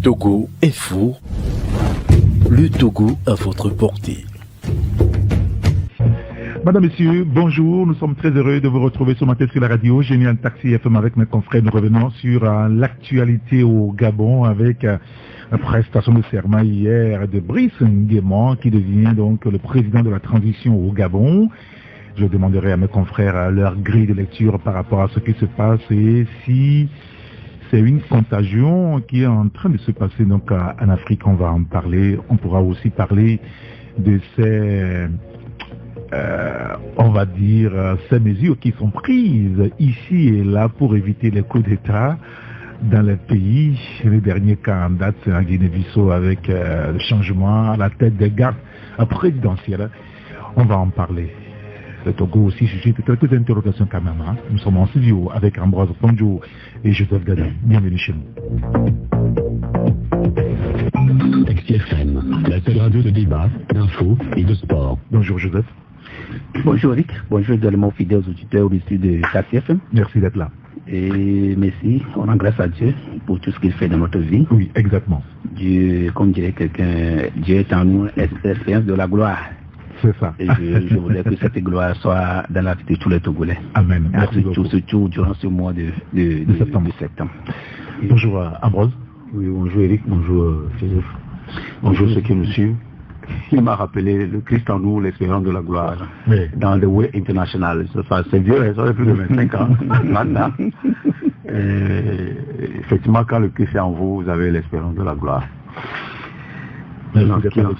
Togo Info, le Togo à votre portée. Madame, Messieurs, bonjour. Nous sommes très heureux de vous retrouver ce matin sur la radio Génial Taxi FM avec mes confrères. Nous revenons sur l'actualité au Gabon avec la prestation de serment hier de Brice Nguema qui devient donc le président de la transition au Gabon. Je demanderai à mes confrères leur grille de lecture par rapport à ce qui se passe et si c'est une contagion qui est en train de se passer donc en Afrique. On va en parler. On pourra aussi parler de ces... on va dire, ces mesures qui sont prises ici et là pour éviter les coups d'État dans les pays. Le dernier cas en date, c'est en Guinée-Bissau avec le changement à la tête des gardes présidentielles. On va en parler. Le Togo aussi suscite quelques interrogations quand même. Hein. Nous sommes en studio avec Ambroise Ponjo et Joseph Gada. Bienvenue chez nous. Taxi FM, la seule radio de débat, d'info et de sport. Bonjour Joseph. Bonjour Eric, bonjour également fidèles auditeurs au-dessus de Taxi FM. Merci d'être là. Et merci, on rend grâce à Dieu pour tout ce qu'il fait dans notre vie. Oui, exactement. Dieu, comme dirait quelqu'un, Dieu est en nous l'expérience de la gloire. C'est ça. Et je voudrais que cette gloire soit dans la vie de tous les Togolais. Amen. Merci beaucoup. Surtout durant ce mois de septembre. Bonjour Ambrose. Oui, bonjour Eric, bonjour Joseph. Bonjour ceux qui nous suivent. Il m'a rappelé le Christ en nous, l'expérience de la gloire, oui. Dans le Way International. C'est vieux, ça fait plus de 25 ans maintenant. Effectivement, quand le Christ est en vous, vous avez l'expérience de la gloire.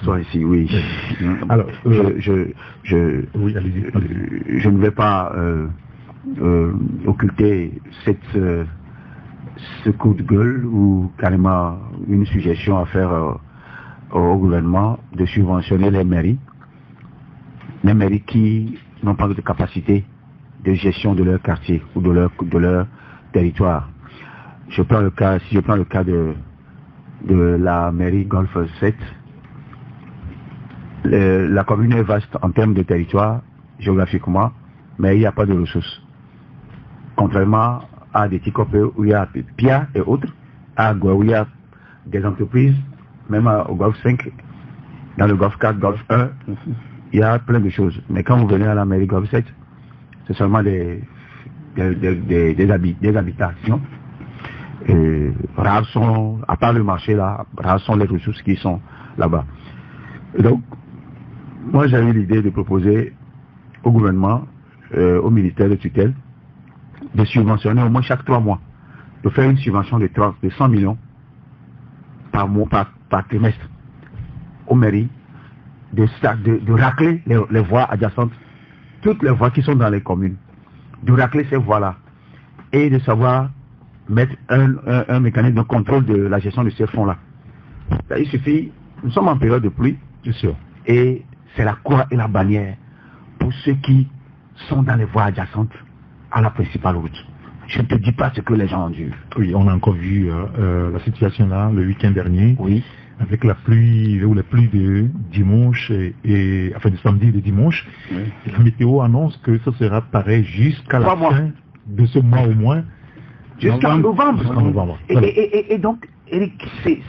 Soit ici, oui. Alors, je ne vais pas occulter ce coup de gueule ou carrément une suggestion à faire au gouvernement de subventionner les mairies qui n'ont pas de capacité de gestion de leur quartier ou de leur territoire. Si je prends le cas de la mairie Golfe 7, la commune est vaste en termes de territoire, géographiquement, mais il n'y a pas de ressources. Contrairement à des Tikopé où il y a Pia et autres, à Goa où il y a des entreprises, même au Golfe 5, dans le Golfe 4, Golfe 1, il y a plein de choses. Mais quand vous venez à la mairie Golfe 7, c'est seulement des habitations. Et rares sont, à part le marché là, rares sont les ressources qui sont là-bas. Donc, moi j'avais l'idée de proposer au gouvernement, au ministère de tutelle, de subventionner au moins chaque 3 mois, de faire une subvention de 100 millions par mois, par trimestre, aux mairies, de racler les voies adjacentes, toutes les voies qui sont dans les communes, de racler ces voies-là, et de savoir mettre un mécanisme de contrôle de la gestion de ces fonds-là. Il suffit, nous sommes en période de pluie, bien sûr, et c'est la croix et la bannière pour ceux qui sont dans les voies adjacentes à la principale route. Je ne te dis pas ce que les gens endurent. Oui, on a encore vu la situation là le week-end dernier, oui, avec la pluie ou les pluies de dimanche enfin de samedi et de dimanche. Oui. Et la météo annonce que ça sera pareil jusqu'à la fin de ce mois au moins. Jusqu'en novembre. Jusqu'en novembre. Et donc, Eric, c'est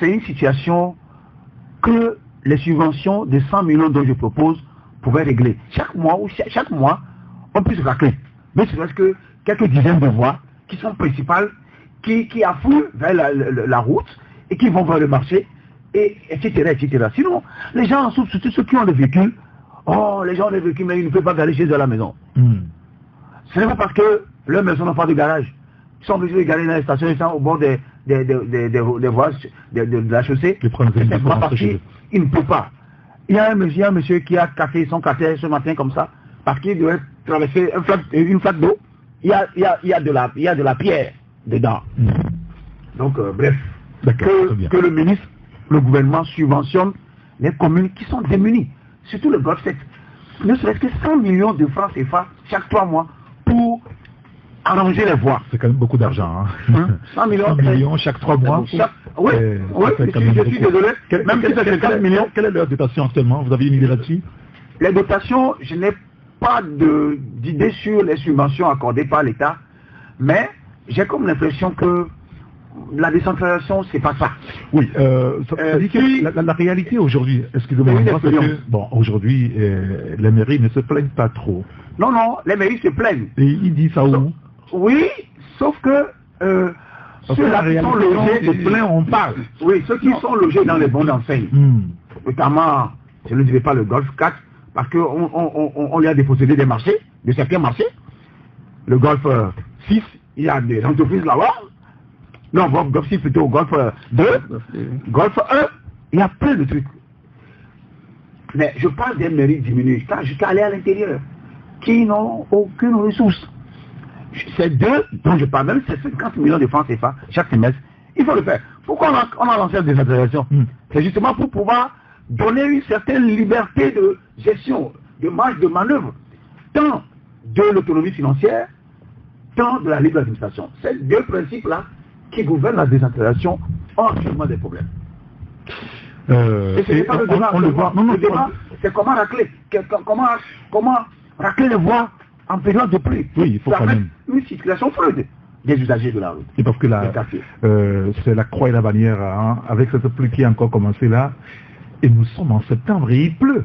une situation que les subventions de 100 millions dont je propose pourraient régler. Chaque mois, on peut se racler. Mais c'est parce que quelques dizaines de voies qui sont principales, qui affluent vers la route et qui vont vers le marché, etc. Sinon, les gens, surtout ceux qui ont des véhicules, les gens ont des véhicules, mais ils ne peuvent pas garer chez eux à la maison. Ce n'est pas parce que leur maison n'a pas de garage. Ils sont obligés de garer dans les stations, ils sont au bord des voies de la chaussée. C'est pas parce qu'ils ne peuvent pas. Il y a un monsieur qui a cassé son quartier ce matin comme ça, parce qu'il devait traverser une flaque d'eau. Il y a de la pierre dedans. Donc, bref, que le ministre, le gouvernement subventionne les communes qui sont démunies, surtout le Golfe 7. Ne serait-ce que 100 millions de francs CFA chaque 3 mois pour arranger les voies. C'est quand même beaucoup d'argent. 100 millions chaque 3 mois. Oui, je suis désolé. Même si c'est 50 millions, quelle est leur dotation actuellement? Vous avez une idée là-dessus? Les dotations, je n'ai pas d'idée sur les subventions accordées par l'État, mais j'ai comme l'impression que la décentralisation, c'est pas ça. Oui, ça dit que la réalité aujourd'hui, excusez-moi, c'est que, bon, aujourd'hui, les mairies ne se plaignent pas trop. Non, les mairies se plaignent. Et ils disent ça où? Oui, sauf que ceux-là qui sont logés, on parle. Oui, ceux qui sont logés dans les bons d'enseigne, notamment, je ne dirais pas le Golf 4, parce qu'on lui a dépossédé des marchés, de certains marchés. Le Golf 6, il y a des entreprises là-bas. Non, Golf 6 plutôt, Golf 2, Golf 1, il y a plein de trucs. Mais je parle des mairies diminuées, jusqu'à aller à l'intérieur, qui n'ont aucune ressource. Ces deux dont je parle, même c'est 50 millions de francs CFA chaque semestre, il faut le faire. Pourquoi on a lancé la décentralisation? C'est justement pour pouvoir donner une certaine liberté de gestion, de marge de manœuvre, tant de l'autonomie financière, tant de la libre administration. Ces deux principes-là qui gouvernent la décentralisation ont actuellement des problèmes. Et ce n'est pas le débat. On le voit. Le débat, c'est comment racler les voies en période de pluie. Oui, il faut quand même une circulation fluide des usagers de la route. Et parce que c'est la croix et la bannière, hein, avec cette pluie qui a encore commencé là, et nous sommes en septembre et il pleut.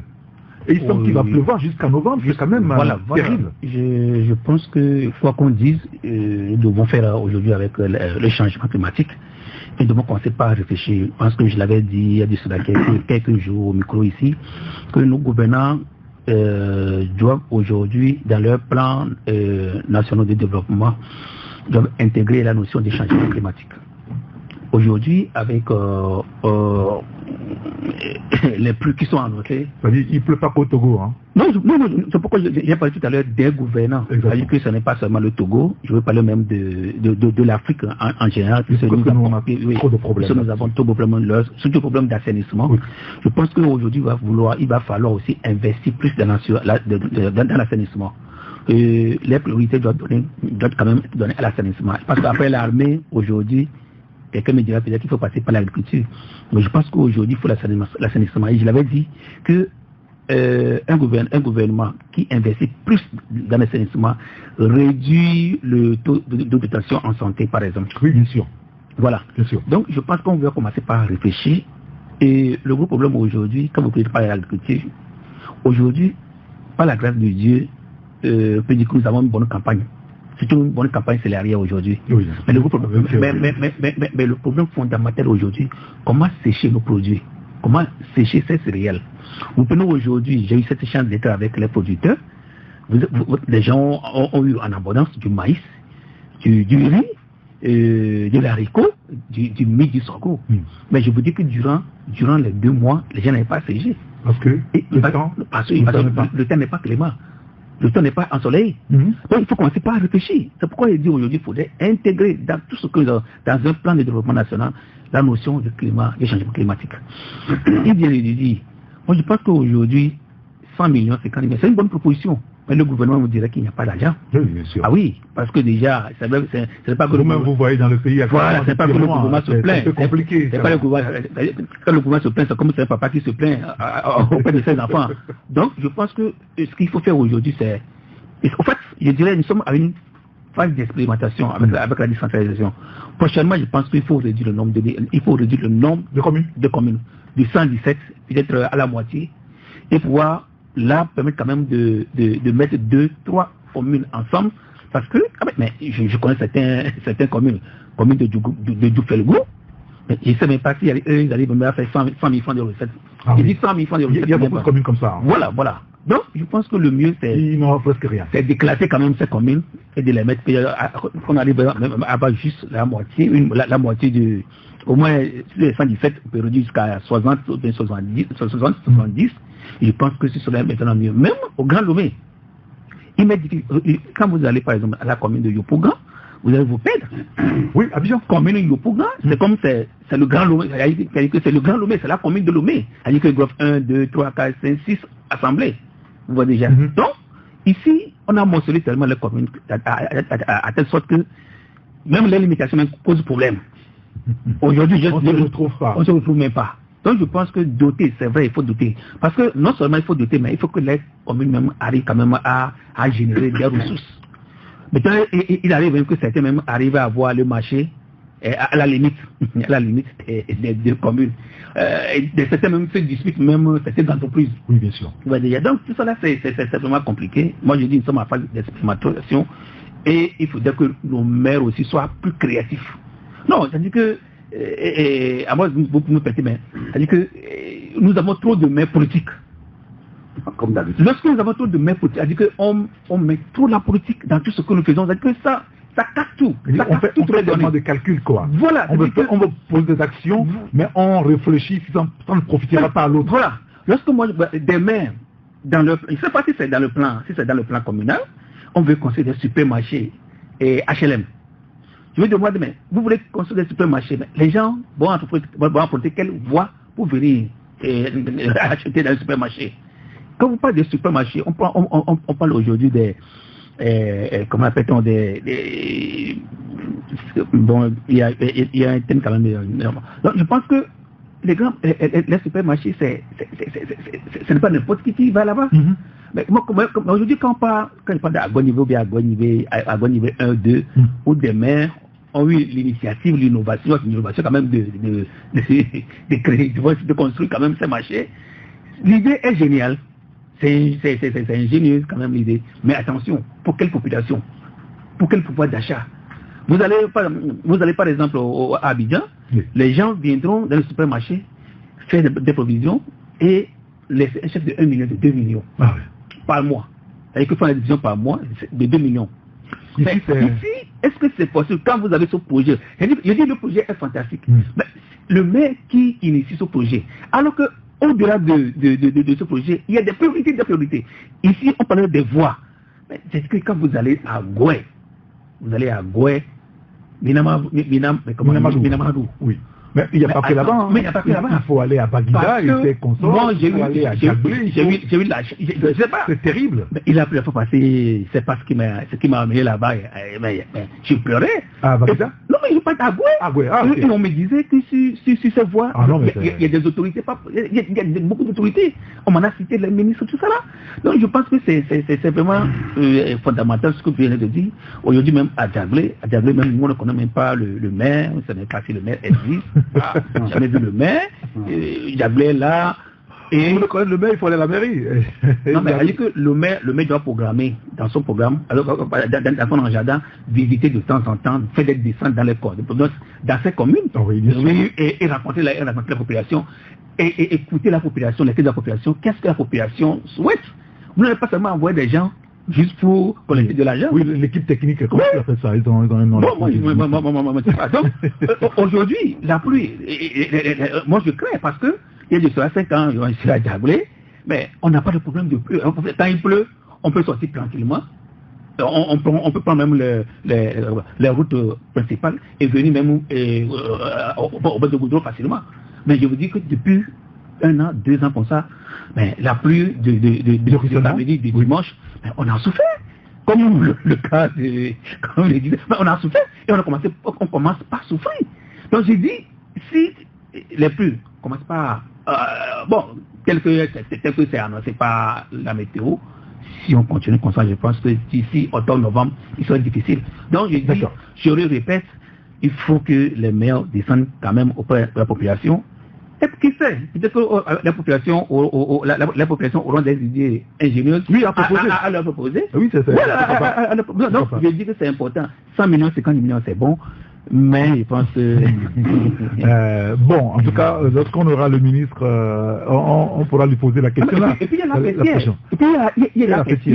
Et il semble qu'il va pleuvoir jusqu'à novembre, c'est quand même terrible. Je pense que, quoi qu'on dise, nous devons faire aujourd'hui avec le changement climatique. Et nous devons commencer par réfléchir. Je pense que je l'avais dit il y a de cela quelques jours au micro ici, que nos gouvernants doivent aujourd'hui, dans leur plan national de développement, doivent intégrer la notion de changement climatique. Aujourd'hui, avec les pluies qui sont annoncées... C'est-à-dire qu'il ne pleut pas qu'au Togo, hein? Non, c'est pourquoi j'ai parlé tout à l'heure des gouvernants. C'est-à-dire que ce n'est pas seulement le Togo, je veux parler même de l'Afrique en général. Parce que nous avons trop de problèmes. Nous avons trop de problèmes, surtout le problème d'assainissement. Oui. Je pense qu'aujourd'hui, il va falloir aussi investir plus dans l'assainissement. Les priorités doivent quand même donner à l'assainissement. Parce qu'après l'armée, aujourd'hui, quelqu'un me dira peut-être qu'il faut passer par l'agriculture. Mais je pense qu'aujourd'hui, il faut l'assainissement. Et je l'avais dit que un gouvernement qui investit plus dans l'assainissement réduit le taux de dotation en santé, par exemple. Oui, bien sûr. Voilà. Bien sûr. Donc, je pense qu'on va commencer par réfléchir. Et le gros problème aujourd'hui, quand vous pouvez parler de l'agriculture, aujourd'hui, par la grâce de Dieu, peut dire que nous avons une bonne campagne. C'est une bonne campagne céréalière aujourd'hui. Oui, mais le problème fondamental aujourd'hui, comment sécher nos produits? Comment sécher ces céréales? Vous prenez aujourd'hui, j'ai eu cette chance d'être avec les producteurs. Les gens ont eu en abondance du maïs, du riz, de l'haricot, du mil, du sorgho. Mais je vous dis que durant les 2 mois, les gens n'avaient pas séché. Parce que le temps n'est pas clément. Le temps n'est pas ensoleillé. Donc il faut commencer par réfléchir. C'est pourquoi il dit aujourd'hui qu'il faudrait intégrer dans tout ce que dans un plan de développement national la notion de climat, du changement climatique. Il vient de dire, moi je pense qu'aujourd'hui, 100 millions, c'est une bonne proposition. Mais le gouvernement vous dirait qu'il n'y a pas d'argent. Oui, bien sûr. Ah oui, parce que déjà, c'est pas que vous voyez dans le pays, voilà, c'est pas que le gouvernement se plaint. C'est compliqué. C'est pas le gouvernement. Quand le gouvernement se plaint, c'est comme c'est un papa qui se plaint auprès de ses enfants. Donc, je pense que ce qu'il faut faire aujourd'hui, c'est... En fait, je dirais, nous sommes à une phase d'expérimentation avec la décentralisation. Prochainement, je pense qu'il faut réduire le nombre de communes de 117, peut-être à la moitié, et pouvoir là permettre quand même de mettre 2-3 communes ensemble, parce que mais je connais certaines communes de Djouffelgou, mais je ne sais même pas si ils arrivent même à faire 100 000 francs de recettes. Ils disent 100 000 francs de recettes. Il y a beaucoup de communes comme ça. Hein. Voilà. Donc je pense que le mieux c'est... Ils n'ont presque rien. C'est d'éclater quand même ces communes et de les mettre, qu'on arrive même à avoir juste la moitié, la moitié de... Au moins, sur les 117, on peut réduire jusqu'à 60, 70. Je pense que ce serait maintenant mieux. Même au Grand Lomé, quand vous allez par exemple à la commune de Yopougon, vous allez vous perdre. Oui, Abidjan. Commune de Yopougon, c'est comme c'est le Grand Lomé. C'est le Grand Lomé, c'est la commune de Lomé. C'est-à-dire que le groupe 1, 2, 3, 4, 5, 6 assemblées. Vous voyez déjà. Donc, ici, on a morcelé tellement les communes à telle sorte que même les limitations posent problème. Aujourd'hui, on ne se retrouve pas. On ne se retrouve même pas. Donc je pense que doter, c'est vrai, il faut doter. Parce que non seulement il faut doter, mais il faut que les communes même arrivent quand même à générer des ressources. Maintenant, il arrive même que certains même arrivent à avoir le marché à la limite des deux communes. Certains même se disputent, même certaines entreprises. Oui, bien sûr. Donc tout ça là, c'est vraiment compliqué. Moi je dis, nous sommes en phase d'expérimentation et il faudrait que nos maires aussi soient plus créatifs. Non, c'est-à-dire que, à moi, vous me permettez, mais c'est-à-dire que nous avons trop de maires politiques. Comme d'habitude. Lorsque nous avons trop de maires politiques, c'est-à-dire qu'on met trop la politique dans tout ce que nous faisons, c'est-à-dire que ça casse tout. On fait tellement de calculs, quoi. Voilà. On veut poser des actions, mais on réfléchit sans ne profitera pas à l'autre. Voilà. Lorsque moi, des maires, je ne sais pas si c'est dans le plan communal, on veut construire des supermarchés et HLM. Je vais demander, mais vous voulez construire des supermarchés, mais les gens vont emprunter quelle voie pour venir acheter dans le supermarché. Quand vous parlez de supermarché, on parle aujourd'hui des comment appelle-t-on bon, il y a un thème quand même. Donc je pense que les supermarchés, ce n'est pas n'importe qui va là-bas. Mais moi, aujourd'hui, quand je parle d'Agonibé ou bien Agonibé 1, 2, où des maires ont eu l'initiative, l'innovation quand même de créer, de construire quand même ces marchés. L'idée est géniale. C'est ingénieux quand même l'idée. Mais attention, pour quelle population? Pour quel pouvoir d'achat? Vous allez par exemple à Abidjan, les gens viendront dans le supermarché faire des provisions et laisser un chèque de 1 million, de 2 millions par mois. C'est-à-dire que faire la division par mois de 2 millions. Ici, est-ce que c'est possible quand vous avez ce projet? Je dis le projet est fantastique. Mais le maire qui initie ce projet, alors que au-delà de ce projet, il y a des priorités, Ici, on parle des voies. C'est que quand vous allez à Goué, Minamadou. Oui. Mais il n'y a pas que là-bas. Mais il n'y a pas que là-bas. Il faut aller à Baguida, il fait consorts. Moi, j'ai eu la je sais pas. C'est terrible. Mais il a pu passer, c'est pas ce qui m'a amené là-bas. Je pleurais. À Baguida? Non, mais je pas à Goué. Et on me disait que sur ces voies, il y a des autorités, il y a beaucoup d'autorités. On m'en a cité les ministres, tout ça là. Donc je pense que c'est vraiment fondamental ce que vous venez de dire. Aujourd'hui même à Djablé, même moi on ne connaît même pas le maire, on ne savait pas si le maire existe. Jamais vu le maire, Djablé là. Et pour connaître le maire, il faut aller à la mairie. Non, mais elle dit que le maire doit programmer dans son programme, alors dans son jardin, visiter de temps en temps, faire des descentes dans les corps, dans ces communes, et rencontrer la population, et écouter la population, les de la population, qu'est-ce que la population souhaite. Vous n'allez pas seulement envoyer des gens juste pour collecter de l'argent. Oui, l'équipe technique, comment tu appelles ça? Ils ont un nom. Donc, aujourd'hui, la pluie, moi je crains parce que il y a de cela 5 ans, je suis à Djablé, mais on n'a pas de problème de pluie. Quand il pleut, on peut sortir tranquillement. On peut prendre même les routes principales et venir même au bas de Goudron facilement. Mais je vous dis que depuis 1 an, 2 ans comme ça, mais la pluie de samedi, du dimanche, mais on a souffert. Comme le cas comme je disais, mais on a souffert et on commence pas à souffrir. Donc j'ai dit, si les pluies commencent pas bon, tel que c'est annoncé par la météo, si on continue comme ça, je pense que d'ici octobre-novembre, il sera difficile. Donc je répète, il faut que les maires descendent quand même auprès de la population. Et qui sait, peut-être que la population auront des idées ingénieuses à leur proposer. Oui, c'est ça. Voilà, donc je dis que c'est important. 100 millions, 50 millions, c'est bon. Mais je pense que... bon, en tout cas, lorsqu'on aura le ministre, on pourra lui poser la question là. Et puis il y a la fêtière. Et puis il y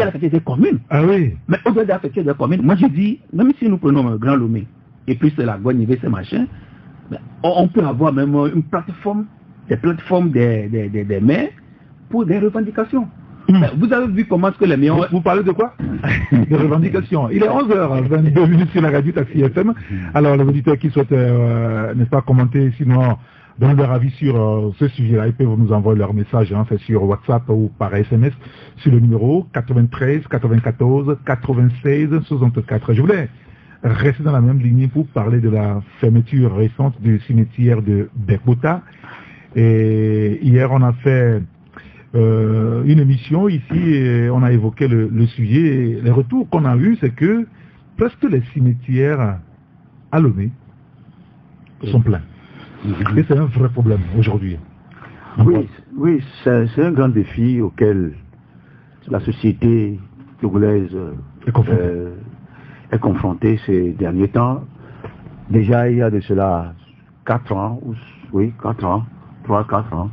a la fêtière des communes. Ah oui. Mais au-delà de la fêtière des communes, moi je dis, même si nous prenons un Grand Lomé, et puis c'est la Guanibé, ces machins, on peut avoir même une plateforme, des plateformes des maires pour des revendications. Vous avez vu comment est-ce que les maires... Vous parlez de quoi? De revendications. Il est 11h22 sur la radio Taxi FM. Alors les auditeurs qui souhaitent, n'est-ce pas, commenter, sinon donner leur avis sur ce sujet-là, ils peuvent nous envoyer leur message, c'est sur WhatsApp ou par SMS, sur le numéro 93 94 96 64. Je voulais rester dans la même ligne pour parler de la fermeture récente du cimetière de Bekbota. Et hier, on a fait une émission ici et on a évoqué le sujet. Et les retours qu'on a eus, c'est que presque les cimetières à Lomé sont pleins. Et c'est un vrai problème aujourd'hui. Oui, c'est un grand défi auquel la société togolaise est confrontée ces derniers temps. Déjà, il y a de cela 4 ans, 3-4 ans,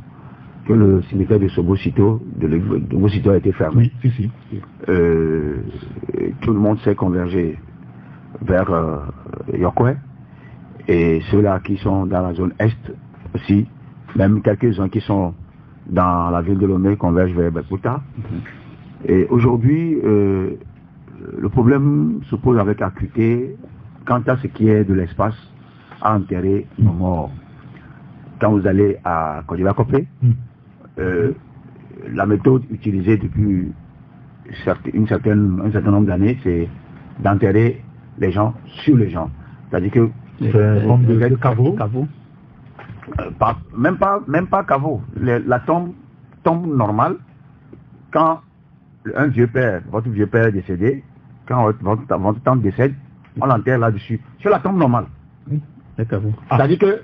que le cimetière de Sobosito, a été fermé. Oui, si. Tout le monde s'est convergé vers Yokwe, et ceux-là qui sont dans la zone Est aussi, même quelques-uns qui sont dans la ville de Lomé convergent vers Bekuta. Et aujourd'hui, le problème se pose avec acuité quant à ce qui est de l'espace à enterrer nos morts. Quand vous allez à Kodiva-Kopé, la méthode utilisée depuis un certain nombre d'années, c'est d'enterrer les gens sur les gens. C'est-à-dire que de caveau. Même pas caveau. La tombe normale, quand un vieux père, votre vieux père est décédé, quand votre tante décède, on l'enterre là-dessus, sur la tombe normale. Oui, les caveaux. C'est-à-dire que,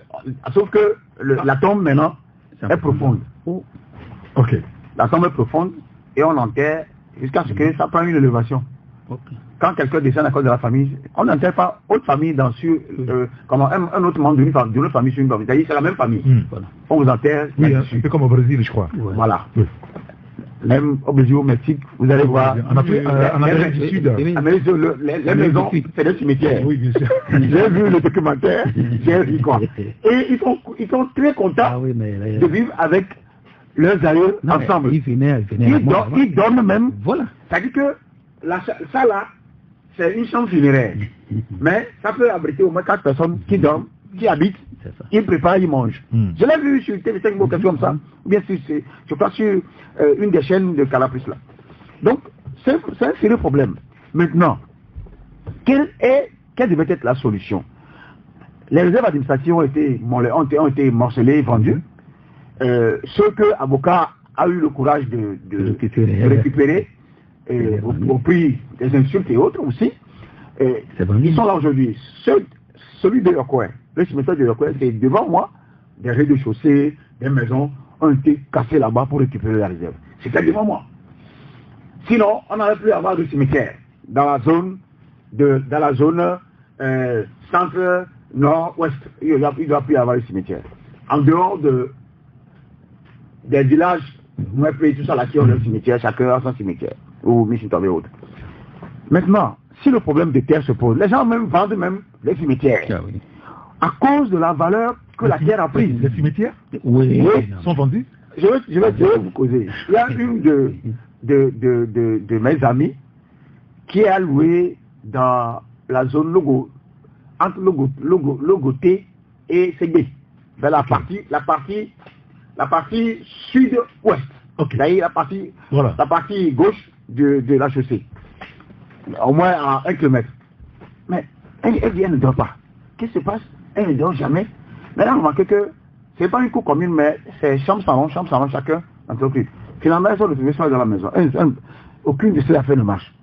sauf que la tombe maintenant est profonde. Ok. La tombe est profonde et on l'enterre jusqu'à ce que ça prenne une élévation. Okay. Quand quelqu'un décède à cause de la famille, on n'enterre pas autre famille comme un autre membre d'une autre famille sur une famille. C'est-à-dire c'est la même famille. Voilà. On vous enterre là-dessus. Un peu comme au Brésil, je crois. Ouais. Voilà. Oui. Même au Brésil, au Mexique, vous allez voir. En Amérique du Sud. Les maisons, c'est des cimetières. Oui, bien sûr. J'ai vu le documentaire, j'ai vu quoi. Et ils sont très contents de vivre avec leurs aïeux ensemble. Ils dorment même. Voilà. C'est-à-dire que ça là, c'est une chambre funéraire. Mais ça peut abriter au moins 4 personnes qui dorment, qui habitent, ils préparent, ils mangent. Je l'ai vu sur TV5 quelque chose comme ça. Ou bien sûr, je crois sur une des chaînes de Calapris là. Donc, c'est un sérieux problème. Maintenant, quelle devait être la solution? Les réserves administratives ont été morcelées, vendues. Ce que l'avocat a eu le courage de récupérer au prix des insultes et autres aussi, ils sont là aujourd'hui. Celui de Yokwe, le cimetière de Yokwe, c'est devant moi, des rez-de-chaussée, des maisons ont été cassées là-bas pour récupérer la réserve. C'était devant moi. Sinon, on n'aurait plus à avoir de cimetière dans la zone centre, nord-ouest. Il ne doit plus y avoir de cimetière. En dehors des villages, tout ça là qui ont leur cimetière, chacun a son cimetière, ou Michitove et autres. Maintenant, si le problème de terre se pose, les gens vendent même les cimetières. Ah oui. À cause de la valeur que la terre a prise. Les cimetières oui. sont vendus. Je vais vous causer. Il y a une de mes amis qui est allouée dans la zone entre Logoté et Ségué, vers la partie sud-ouest. Okay. D'ailleurs, la partie gauche de la chaussée. Au moins à 1 km. Mais elle ne dort pas. Qu'est-ce qui se passe? Elle ne dort jamais. Maintenant, remarquez que ce n'est pas une cour commune, mais c'est chambre-salon, chacun entreprise. Finalement, elles sont retrouvées dans la maison. Aucune de ces affaires ne marche.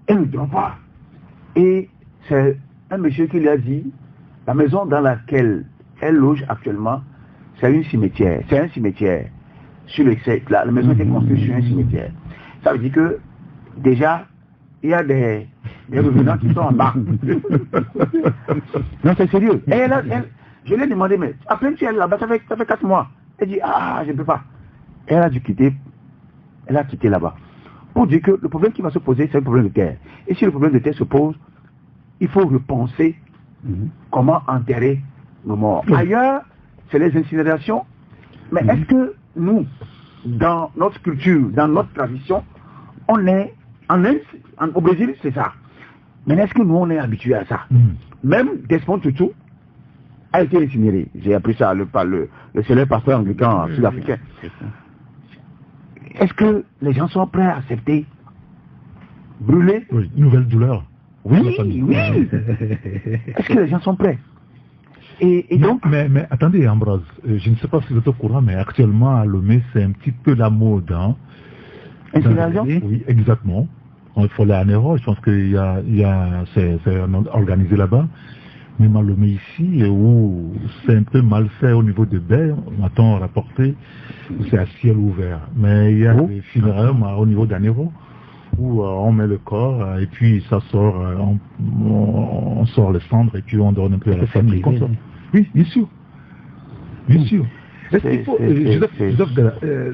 Elle ne dort pas. Et c'est un monsieur qui lui a dit, la maison dans laquelle elle loge actuellement, c'est un cimetière. La maison était construite sur un cimetière. Ça veut dire que, déjà, il y a des revenants qui sont en bas. Non, c'est sérieux. Et je lui ai demandé, mais après tu es là-bas, ça fait 4 mois. Elle dit, je ne peux pas. Elle a quitté là-bas. Pour dire que le problème qui va se poser, c'est le problème de terre. Et si le problème de terre se pose, il faut repenser comment enterrer nos morts. Ailleurs, c'est les incinérations. Mais est-ce que nous, dans notre culture, dans notre tradition, on est au Brésil, c'est ça. Mais est-ce que nous, on est habitués à ça? Même Desmond Tutu a été incinéré. J'ai appris ça, le célèbre pasteur anglican sud-africain. Est-ce que les gens sont prêts à accepter brûler? Oui, une nouvelle douleur. Oui. Est-ce que les gens sont prêts? Et donc... Mais attendez, Ambroise, je ne sais pas si vous êtes au courant, mais actuellement, à Lomé, c'est un petit peu la mode. Hein. Incinération? Oui, exactement. Il faut aller à Nero, je pense qu'il c'est organisé là-bas. même à Lomé ici, où c'est un peu mal fait au niveau de baie, on attend rapporter, où c'est à ciel ouvert. Mais il y a des funérailles au niveau d'Anéro, où on met le corps et puis ça sort, on sort les cendres et puis on donne un peu à la famille. Oui, bien sûr. Bien sûr. Est-ce qu'il faut,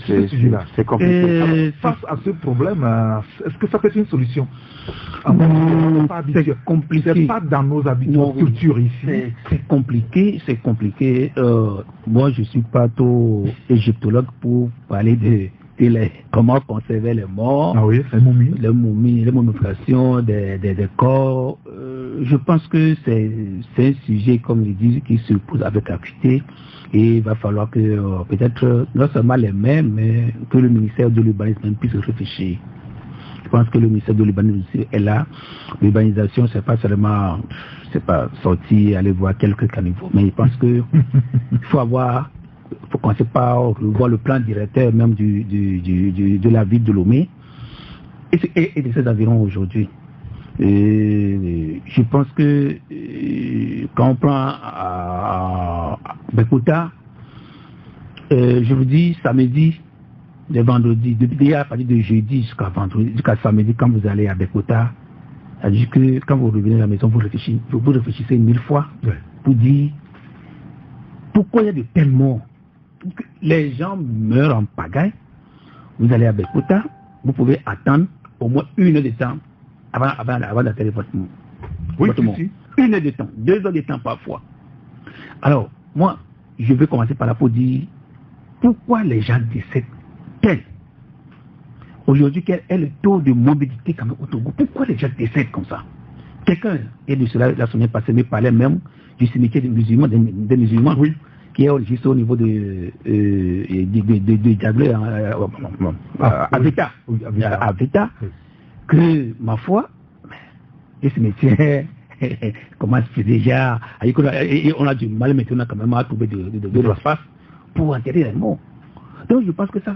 ce sujet-là, c'est compliqué. Face à ce problème, est-ce que ça peut être une solution? C'est compliqué. C'est pas dans nos habitudes, nos cultures ici. C'est compliqué, c'est compliqué. Moi, je suis pas trop égyptologue pour parler de comment conserver les morts, les momies, les momifications des corps. Je pense que c'est un sujet, comme je dis, qui se pose avec acuité. Et il va falloir que peut-être non seulement les mêmes, mais que le ministère de l'urbanisme puisse réfléchir. Je pense que le ministère de l'urbanisme est là. L'urbanisation, c'est pas seulement, c'est pas sortir, aller voir quelques caniveaux, mais je pense que il faut commencer par revoir le plan directeur même de la ville de Lomé et de ses environs aujourd'hui. Je pense que quand on prend à Bekota, je vous dis samedi, les vendredis, depuis à partir de jeudi jusqu'à vendredi, jusqu'à samedi, quand vous allez à Bekota, c'est-à-dire que quand vous revenez à la maison, vous réfléchissez 1000 fois pour dire pourquoi il y a de tels morts. Les gens meurent en pagaille. Vous allez à Bekota, vous pouvez attendre au moins 1 heure de temps avant d'atterrir votre mort. Oui, votre mort. 1 heure de temps, 2 heures de temps parfois. Alors, moi, je vais commencer par là pour dire pourquoi les gens décèdent tels. Aujourd'hui, quel est le taux de mobilité quand même au Togo? Pourquoi les gens décèdent comme ça? Quelqu'un, et de cela, la semaine passée, me parlait même du cimetière des musulmans, oui, qui est juste au niveau de Diaglé, à Veta, que, ma foi, le cimetière commence déjà, on a du mal maintenant quand même à trouver de l'espace pour enterrer les morts. Donc je pense que ça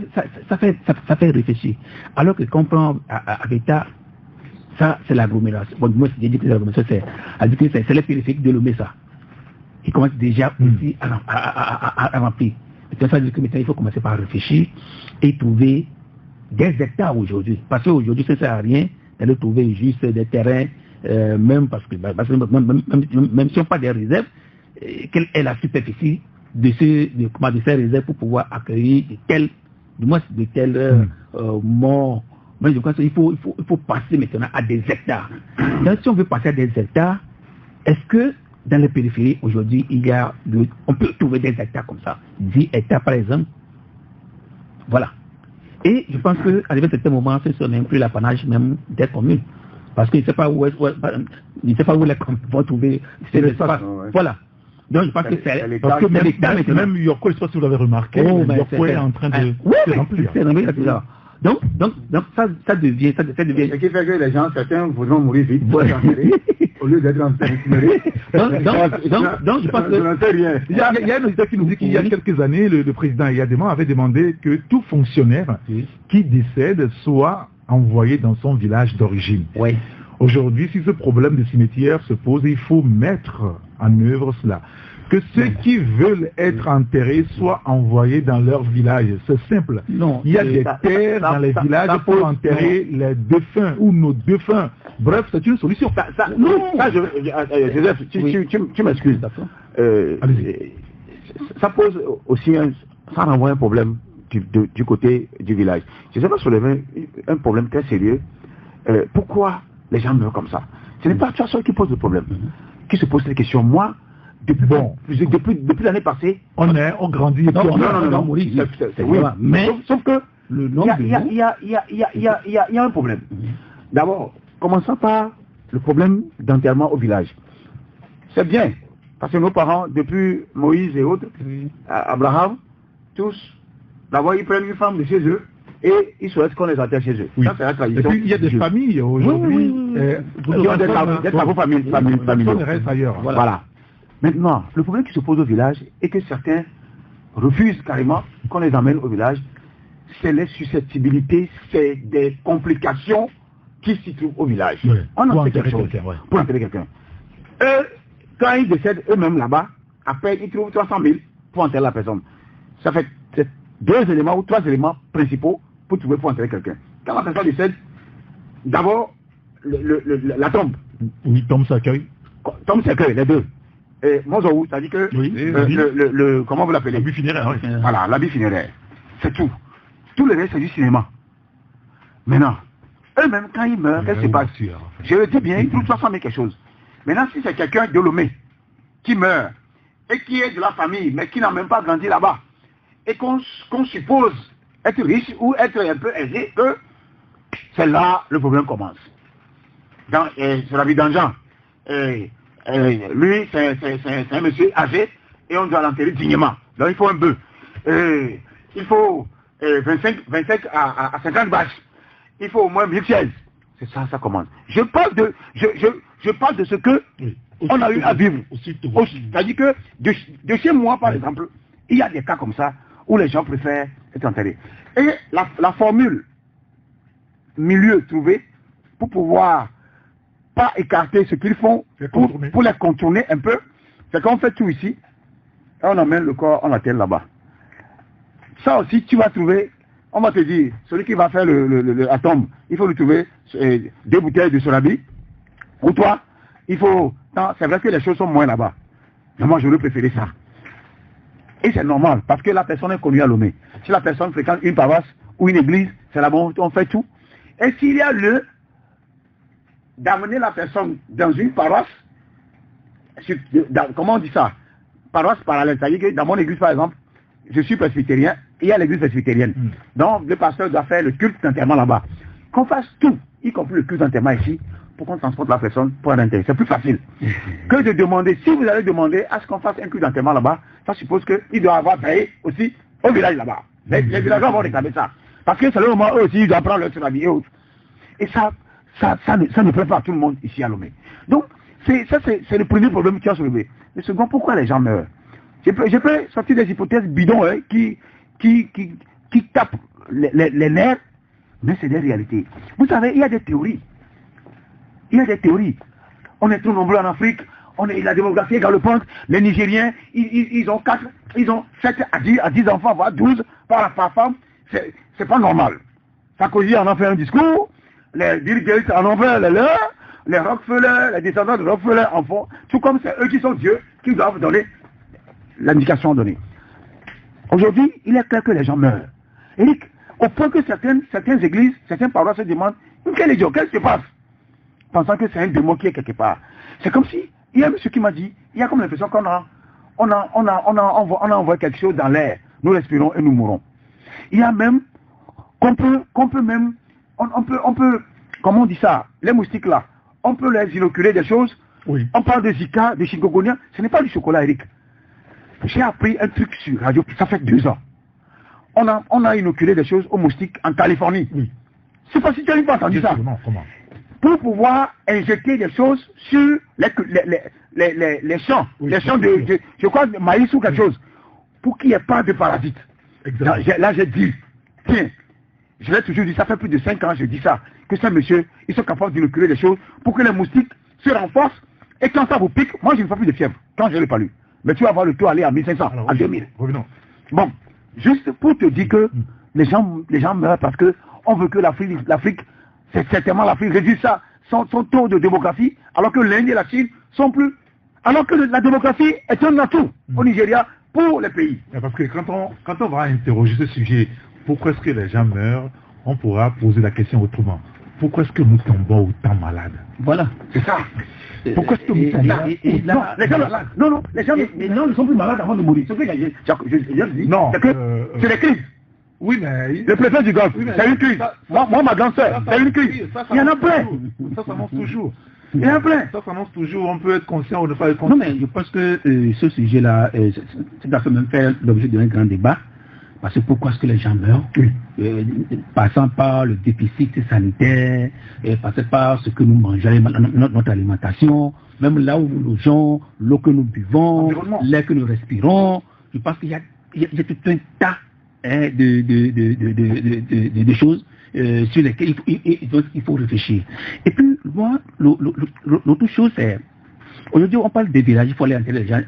fait réfléchir. Alors que quand on prend à Veta, ça c'est l'agglomération. Bon, moi j'ai dit que l'agglomération c'est les périphériques de Lomé, ça. Il commence déjà aussi à remplir. Ça veut dire que maintenant il faut commencer par réfléchir et trouver des hectares aujourd'hui. Parce qu'aujourd'hui ça ne sert à rien d'aller trouver juste des terrains, même parce que même si on n'a pas des réserves, quelle est la superficie de ces réserves pour pouvoir accueillir de tels morts. Mais je pense qu'il faut passer maintenant à des hectares. Donc si on veut passer à des hectares, est-ce que dans les périphéries aujourd'hui on peut trouver des hectares comme ça, 10 hectares par exemple? Voilà. Et je pense qu'à un certain moment, ce n'est plus l'apanage même des communes. Parce qu'il ne sait pas où les communes vont trouver ces espaces. Voilà. Donc je pense que c'est parce que même Yoko, je ne sais pas si vous l'avez remarqué, Yoko est en train de se remplir. Donc ça devient. Ce qui fait que les gens, certains voudront mourir vite, au lieu d'être incinérés. Donc je pense que il y a un auditeur qui nous dit qu'il y a quelques années, le président Yadema avait demandé que tout fonctionnaire qui décède soit envoyé dans son village d'origine. Oui. Aujourd'hui, si ce problème de cimetière se pose, il faut mettre en œuvre cela. Que ceux qui veulent être enterrés soient envoyés dans leur village. C'est simple. Non, il y a des terres dans les villages pour enterrer les défunts ou nos défunts. Bref, c'est une solution. Joseph, tu m'excuses. Ça pose aussi ça renvoie un problème du côté du village. Je sais pas soulever un problème très sérieux. Pourquoi les gens meurent comme ça? Ce n'est pas toi seul qui pose le problème. Qui se pose cette question? Moi, depuis l'année passée, on grandit. Non, Maurice, oui, mais sauf que il y a un problème. D'abord, commençons par le problème d'enterrement au village. C'est bien, parce que nos parents, depuis Moïse et autres, Abraham, tous, d'abord ils prennent une femme de chez eux et ils souhaitent qu'on les enterre chez eux. Oui. Ça, c'est la tradition. Et puis il y a des familles aujourd'hui qui ont des travaux familiaux. Voilà. Maintenant, le problème qui se pose au village est que certains refusent carrément qu'on les emmène au village. C'est les susceptibilités, c'est des complications qui s'y trouvent au village. Oui. On en fait quelque chose pour enterrer quelqu'un. quand ils décèdent eux-mêmes là-bas, après ils trouvent 300 000 pour enterrer la personne. Ça fait 2 éléments ou 3 éléments principaux pour trouver pour enterrer quelqu'un. Quand la personne décède, d'abord la tombe. Oui, tombe cercueil. Tombe cercueil, les deux. Et Mozoou, ça dit que comment vous l'appelez? L'habit funéraire, oui. Voilà, l'habit funéraire. C'est tout. Tout le reste, c'est du cinéma. Maintenant, eux-mêmes, quand ils meurent, qu'est-ce qui se passe? Je le dis bien, ils trouvent 300 000 quelque chose. Maintenant, si c'est quelqu'un de Lomé qui meurt et qui est de la famille, mais qui n'a même pas grandi là-bas, et qu'on suppose être riche ou être un peu aisé, que c'est là le problème commence. C'est la vie d'un Jean. Lui, c'est un monsieur âgé et on doit l'enterrer dignement. Donc il faut un bœuf. Il faut 25 à 50 vaches. Il faut au moins 1000 chaises. C'est ça, ça commence. Je parle de ce que on a eu à vivre. C'est-à-dire que de chez moi, par exemple, il y a des cas comme ça où les gens préfèrent être enterrés. Et la formule milieu trouvé pour pouvoir pas écarter ce qu'ils font pour les contourner un peu, c'est qu'on fait tout ici et on emmène le corps, on l'enterre là-bas. Ça aussi, tu vas trouver, on va te dire, celui qui va faire la tombe, il faut lui trouver 2 bouteilles de Solabi, ou toi, il faut... C'est vrai que les choses sont moins là-bas, mais moi j'aurais préféré ça. Et c'est normal, parce que la personne est connue à Lomé. Si la personne fréquente une paroisse ou une église, c'est là-bas on fait tout. Et s'il y a lieu d'amener la personne dans une paroisse, comment on dit ça? Paroisse parallèle, c'est-à-dire que dans mon église par exemple, je suis presbytérien, il y a l'église presbytérienne. Donc le pasteur doit faire le culte d'enterrement là-bas. Qu'on fasse tout, y compris le culte d'enterrement ici, pour qu'on transporte la personne pour un enterrer. C'est plus facile que de demander. Si vous allez demander à ce qu'on fasse un culte d'enterrement là-bas, ça suppose qu'il doit avoir payé aussi au village là-bas. Les villageois vont réclamer ça. Parce que c'est le moment eux aussi, ils doivent prendre leur tsunami et autres. Et ça ne plaît pas à tout le monde ici à Lomé. Donc, c'est le premier problème qui a soulevé. Le second, pourquoi les gens meurent? Je peux sortir des hypothèses bidons qui tapent les nerfs, mais c'est des réalités. Vous savez, il y a des théories. On est trop nombreux en Afrique, la démographie est galopante, les Nigériens, ils ont 7 à 10 enfants, voire 12 par femme. C'est pas normal. Sarkozy en a fait un discours, les Bill Gates en ont fait les leurs, les Rockefeller, les descendants de Rockefeller en font, tout comme c'est eux qui sont Dieu, qui doivent donner l'indication donnée. Aujourd'hui, il est clair que les gens meurent. Eric, au point que certaines églises, certaines paroisses se demandent, quel idiot, qu'est-ce qui se passe? Pensant que c'est un démon qui est quelque part. C'est comme si, il y a un monsieur qui m'a dit, il y a comme l'impression qu'on a envoyé quelque chose dans l'air, nous respirons et nous mourrons. Il y a même, on peut, comment on dit ça, les moustiques là, on peut les inoculer des choses, oui. On parle de Zika, de chikungunya, ce n'est pas du chocolat, Eric. J'ai appris un truc sur radio, ça fait 2 ans. On a inoculé des choses aux moustiques en Californie. Oui. Je ne sais pas si tu n'as pas entendu ça. Non, comment? Pour pouvoir injecter des choses sur les champs, oui, les champs de je crois, de maïs ou quelque chose, pour qu'il n'y ait pas de parasites. Là, j'ai dit, tiens, je l'ai toujours dit, ça fait plus de 5 ans, je dis ça, que ces messieurs, ils sont capables d'inoculer des choses pour que les moustiques se renforcent, et quand ça vous pique, moi je ne fais plus de fièvre, quand je l'ai pas lu. Mais tu vas voir le taux aller à 1500, alors, à 2000. Revenons. Bon, juste pour te dire que les gens meurent parce que on veut que l'Afrique, c'est certainement l'Afrique réduise son taux de démographie, alors que l'Inde et la Chine sont plus... Alors que la démographie est un atout au Nigeria pour les pays. Parce que quand on va interroger ce sujet, pourquoi est-ce que les gens meurent, on pourra poser la question autrement. Pourquoi est-ce que nous tombons autant malades? Voilà, c'est ça. Pourquoi est-ce que nous tombons malades? Non, les gens ne sont plus malades avant de mourir. C'est ce que je dis. Non, c'est les crises. Oui, mais... Le préfet du Golfe, c'est une crise. Moi, ma grande soeur, c'est une crise. Il y en a plein. Ça s'annonce toujours. Il y en a plein. Ça s'annonce toujours. On peut être conscient ou ne pas être conscient. Non, mais je pense que ce sujet-là, c'est à fait même faire l'objet d'un grand débat. Parce que pourquoi est-ce que les gens meurent? Passant par le déficit sanitaire, passant par ce que nous mangeons, notre alimentation, même là où nous logeons, l'eau que nous buvons, l'air que nous respirons. Je pense qu'il y a tout un tas de choses sur lesquelles il faut réfléchir. Et puis, moi, l'autre chose, c'est Aujourd'hui, on parle des villages, il faut aller enterrer les gens.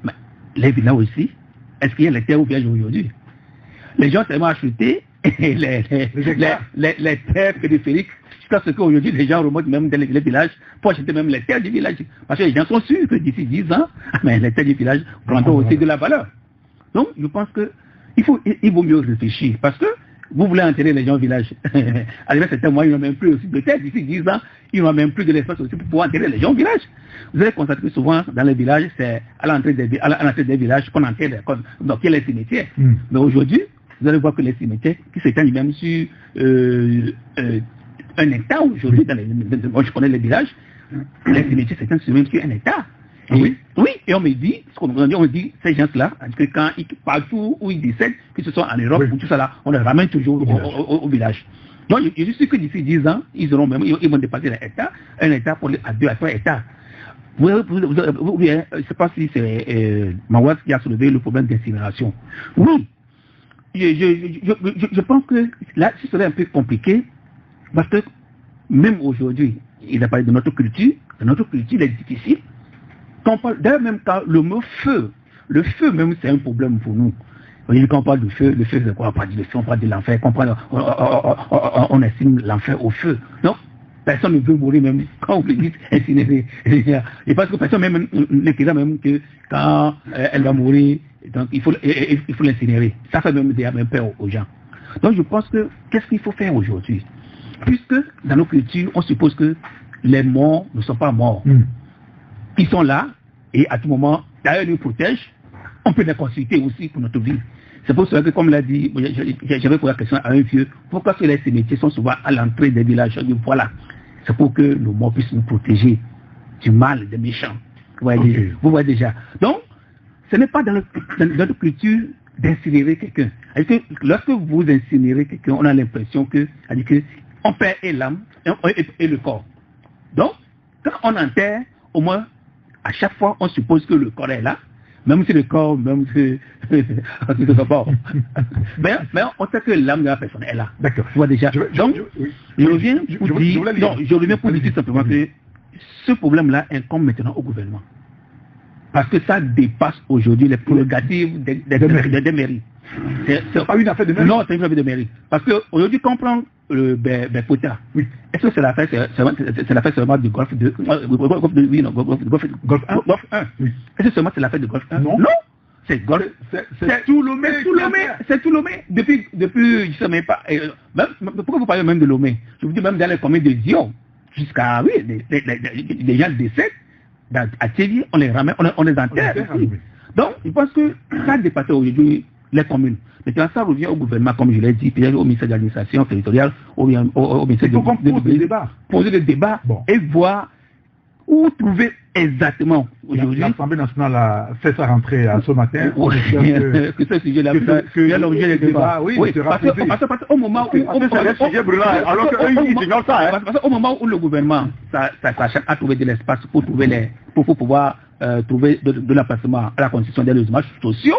Mais les villages aussi, est-ce qu'il y a les terres au village aujourd'hui? Les gens ont tellement acheté les terres périphériques, jusqu'à ce qu'aujourd'hui, les gens remontent même dans les villages pour acheter même les terres du village. Parce que les gens sont sûrs que d'ici 10 ans, mais les terres du village prendront aussi de la valeur. Donc, je pense qu'il vaut mieux réfléchir. Parce que vous voulez enterrer les gens au village. À certains mois, ils n'ont même plus aussi de terre. D'ici 10 ans, ils n'ont même plus de l'espace aussi pour pouvoir enterrer les gens au village. Vous allez constater que souvent, dans les villages, c'est à l'entrée des villages qu'on enterre donc il y a les cimetières. Mais aujourd'hui, vous allez voir que les cimetières, qui s'étendent même sur un hectare aujourd'hui, moi je connais les villages, les cimetières s'étendent même sur un hectare. Oui, et on me dit, on dit, ces gens-là, que partout où ils décèdent, que ce soit en Europe ou tout ça là, on les ramène toujours au village. Donc, je suis sûr que d'ici 10 ans, ils vont dépasser un hectare à 2 à 3 hectares. Je ne sais pas si c'est Mawaz qui a soulevé le problème d'incinération. Oui, je pense que là, ce serait un peu compliqué, parce que même aujourd'hui, il a parlé de notre culture. Notre culture est difficile. D'ailleurs, même quand le mot feu, le feu même, c'est un problème pour nous. Quand on parle de feu, le feu c'est quoi? On parle de feu, on parle de l'enfer, on estime l'enfer au feu. Non, personne ne veut mourir même quand vous dites incinérer. Et parce que personne même ne dira même que quand elle va mourir, donc il faut l'incinérer. Ça fait même peur aux gens. Donc je pense que qu'est-ce qu'il faut faire aujourd'hui? Puisque dans nos cultures, on suppose que les morts ne sont pas morts. Ils sont là et à tout moment, d'ailleurs, ils nous protègent. On peut les consulter aussi pour notre vie. C'est pour cela que, comme l'a dit, j'avais posé la question à un vieux, pourquoi les cimetières sont souvent à l'entrée des villages? Voilà, c'est pour que nos morts puissent nous protéger du mal, des méchants. Vous voyez déjà. Donc, ce n'est pas dans notre culture d'incinérer quelqu'un. Lorsque vous incinérez quelqu'un, on a l'impression que on perd l'âme et le corps. Donc, quand on enterre, au moins, à chaque fois, on suppose que le corps est là, même si le corps, même si mais on sait que l'âme de la personne est là. D'accord. Tu vois déjà. Donc, je reviens pour dire simplement que ce problème-là incombe maintenant au gouvernement. Parce que ça dépasse aujourd'hui les prérogatives des mairies. C'est pas une affaire de mairie? Non, c'est une affaire de mairie. Parce qu'aujourd'hui, quand on prend le Bepota, est-ce que c'est l'affaire seulement du Golfe 2? Golfe 1. Est-ce que seulement c'est l'affaire de Golfe 1? Non. C'est tout Lomé. C'est tout Lomé. Depuis, je ne sais même pas. Pourquoi vous parlez même de Lomé? Je vous dis même dans les communes de Zion, jusqu'à, les gens décèdent, à Thévier, on les ramène, on les enterre. Donc, je pense que ça dépasse aujourd'hui les communes. Maintenant, ça revient au gouvernement, comme je l'ai dit, peut-être au ministère de l'administration territoriale, au ministère poser des débats et voir où trouver exactement aujourd'hui. L'Assemblée nationale a fait sa rentrée ce matin. Que ce sujet-là, il y a l'objet des débats. Oui, parce qu'au moment où au moment où le gouvernement s'achète à trouver de l'espace pour pouvoir trouver de l'emplacement à la construction des logements sociaux,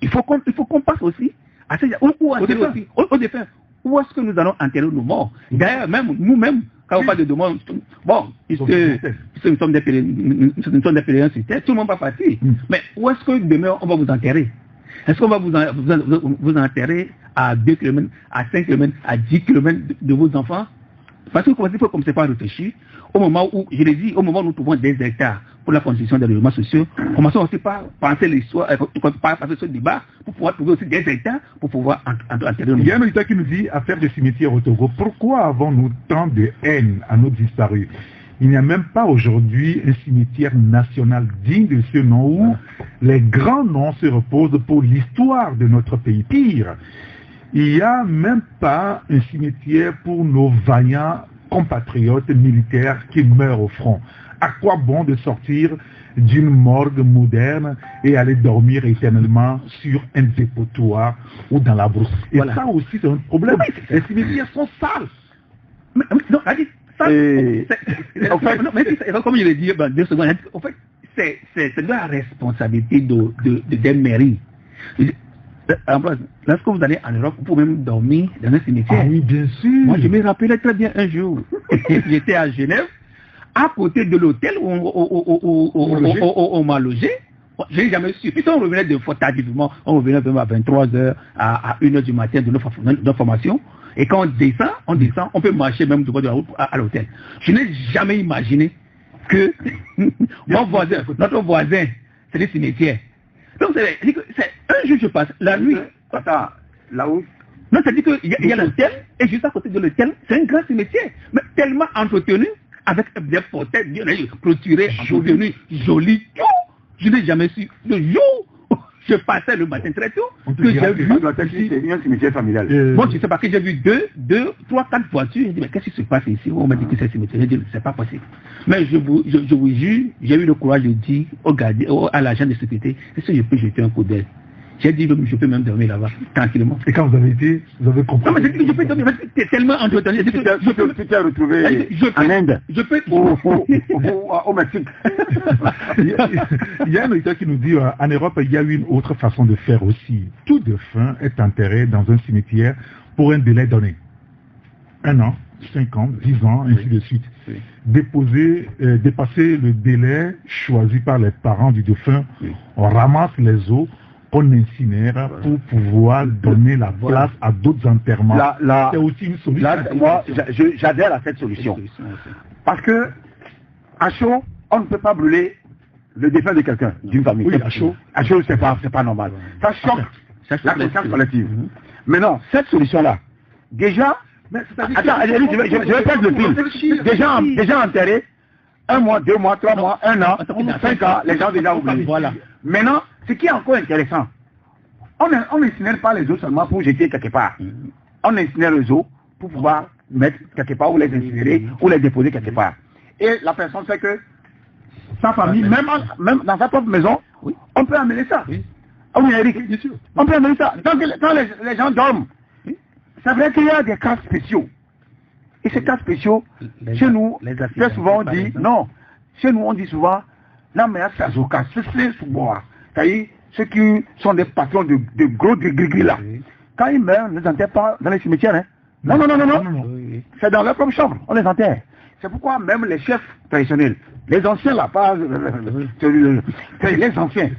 il faut qu'on passe aussi à au défunt. Où est-ce que nous allons enterrer nos morts? D'ailleurs, même nous-mêmes, quand on parle de morts, bon, puisque nous sommes des pèlerins sur terre, tout le monde va partir. Mais où est-ce que demain on va vous enterrer? Est-ce qu'on va vous enterrer à 2 km, à 5 km, à 10 km de vos enfants? Parce que il faut commencer par réfléchir. Au moment où, je l'ai dit, au moment où nous trouvons des hectares pour la construction des logements sociaux, commençons aussi par penser l'histoire, par passer ce débat, pour pouvoir trouver aussi des hectares pour pouvoir enterrer nos. Il y a un auditeur qui nous dit, affaire de cimetière au Togo, pourquoi avons-nous tant de haine à nos disparus? Il n'y a même pas aujourd'hui un cimetière national digne de ce nom où les grands noms se reposent pour l'histoire de notre pays. Pire, il n'y a même pas un cimetière pour nos vaillants compatriotes militaires qui meurent au front. À quoi bon de sortir d'une morgue moderne et aller dormir éternellement sur un dépotoir ou dans la brousse? Et ça aussi, c'est un problème. Les cimetières sont sales. Comme je l'ai dit, en fait, c'est de la responsabilité des mairies. Lorsque vous allez en Europe, vous pouvez même dormir dans un cimetière. Ah oui, bien sûr. Moi, je me rappelais très bien un jour, j'étais à Genève, à côté de l'hôtel où on m'a logé. Je n'ai jamais su. Puis on revenait de fois tardivement, on revenait à 23h, à 1h du matin de notre formation. Et quand on descend, on peut marcher même du bord de la route à l'hôtel. Je n'ai jamais imaginé que notre voisin, c'est des cimetières. Donc c'est un jour je passe, la nuit. Attends, là-haut. Non, c'est-à-dire qu'il y a l'hôtel, et juste à côté de l'hôtel, c'est un grand cimetière, mais tellement entretenu, avec des portails bien clôturés, entretenus, jolis, tout. Je n'ai jamais su. Le jour où je passais le matin très tôt, que j'ai vu. C'est un cimetière familial. Bon, je ne sais pas, que j'ai vu 2, 3, 4 voitures. J'ai dit, mais qu'est-ce qui se passe ici? On m'a dit que c'est un cimetière. J'ai dit, c'est pas possible. Mais je vous jure, j'ai eu le courage de dire à l'agent de sécurité, est-ce que je peux jeter un coup d'œil? J'ai dit, je peux même dormir là-bas, tranquillement. Et quand vous avez été, vous avez compris. Non, mais j'ai dit que je peux dormir, parce que c'est tellement entretenu. Tu t'es retrouvé en Inde. Je peux. Au Mexique. Il y a un auditeur qui nous dit, en Europe, il y a eu une autre façon de faire aussi. Tout défunt est enterré dans un cimetière pour un délai donné. 1 an, 5 ans, 10 ans, ainsi de suite. Oui. Dépasser le délai choisi par les parents du défunt, on ramasse les os qu'on incinère pour pouvoir donner la place à d'autres enterrements. C'est aussi une solution. Moi, j'adhère à cette solution. Parce que, à chaud, on ne peut pas brûler le défunt de quelqu'un, d'une famille. Oui, à chaud, c'est pas normal. Ça choque la conscience collective. Maintenant, cette solution-là, déjà, attends, je vais perdre le fil. Déjà enterré, 1 mois, 2 mois, 3 mois, 1 an, 5 ans, les gens déjà oubliés. Voilà. Maintenant, ce qui est encore intéressant, on n'incinère pas les os seulement pour jeter quelque part. On incinère les os pour pouvoir mettre quelque part ou les incinérer ou les déposer quelque part. Et la personne sait que sa famille, même dans sa propre maison, on peut amener ça. Oui, Eric, bien sûr. On peut amener ça. Quand les gens dorment, c'est vrai qu'il y a des cas spéciaux. Et ces cas spéciaux, chez nous, très souvent on dit, non, chez nous on dit souvent, non mais c'est Azoka, c'est sous-bois. C'est-à-dire, ceux qui sont des patrons de gros gris là, quand ils meurent, on ne les enterre pas dans les cimetières. Hein. Non. C'est dans leur propre chambre, on les enterre. C'est pourquoi même les chefs traditionnels, les anciens là, pas les anciens.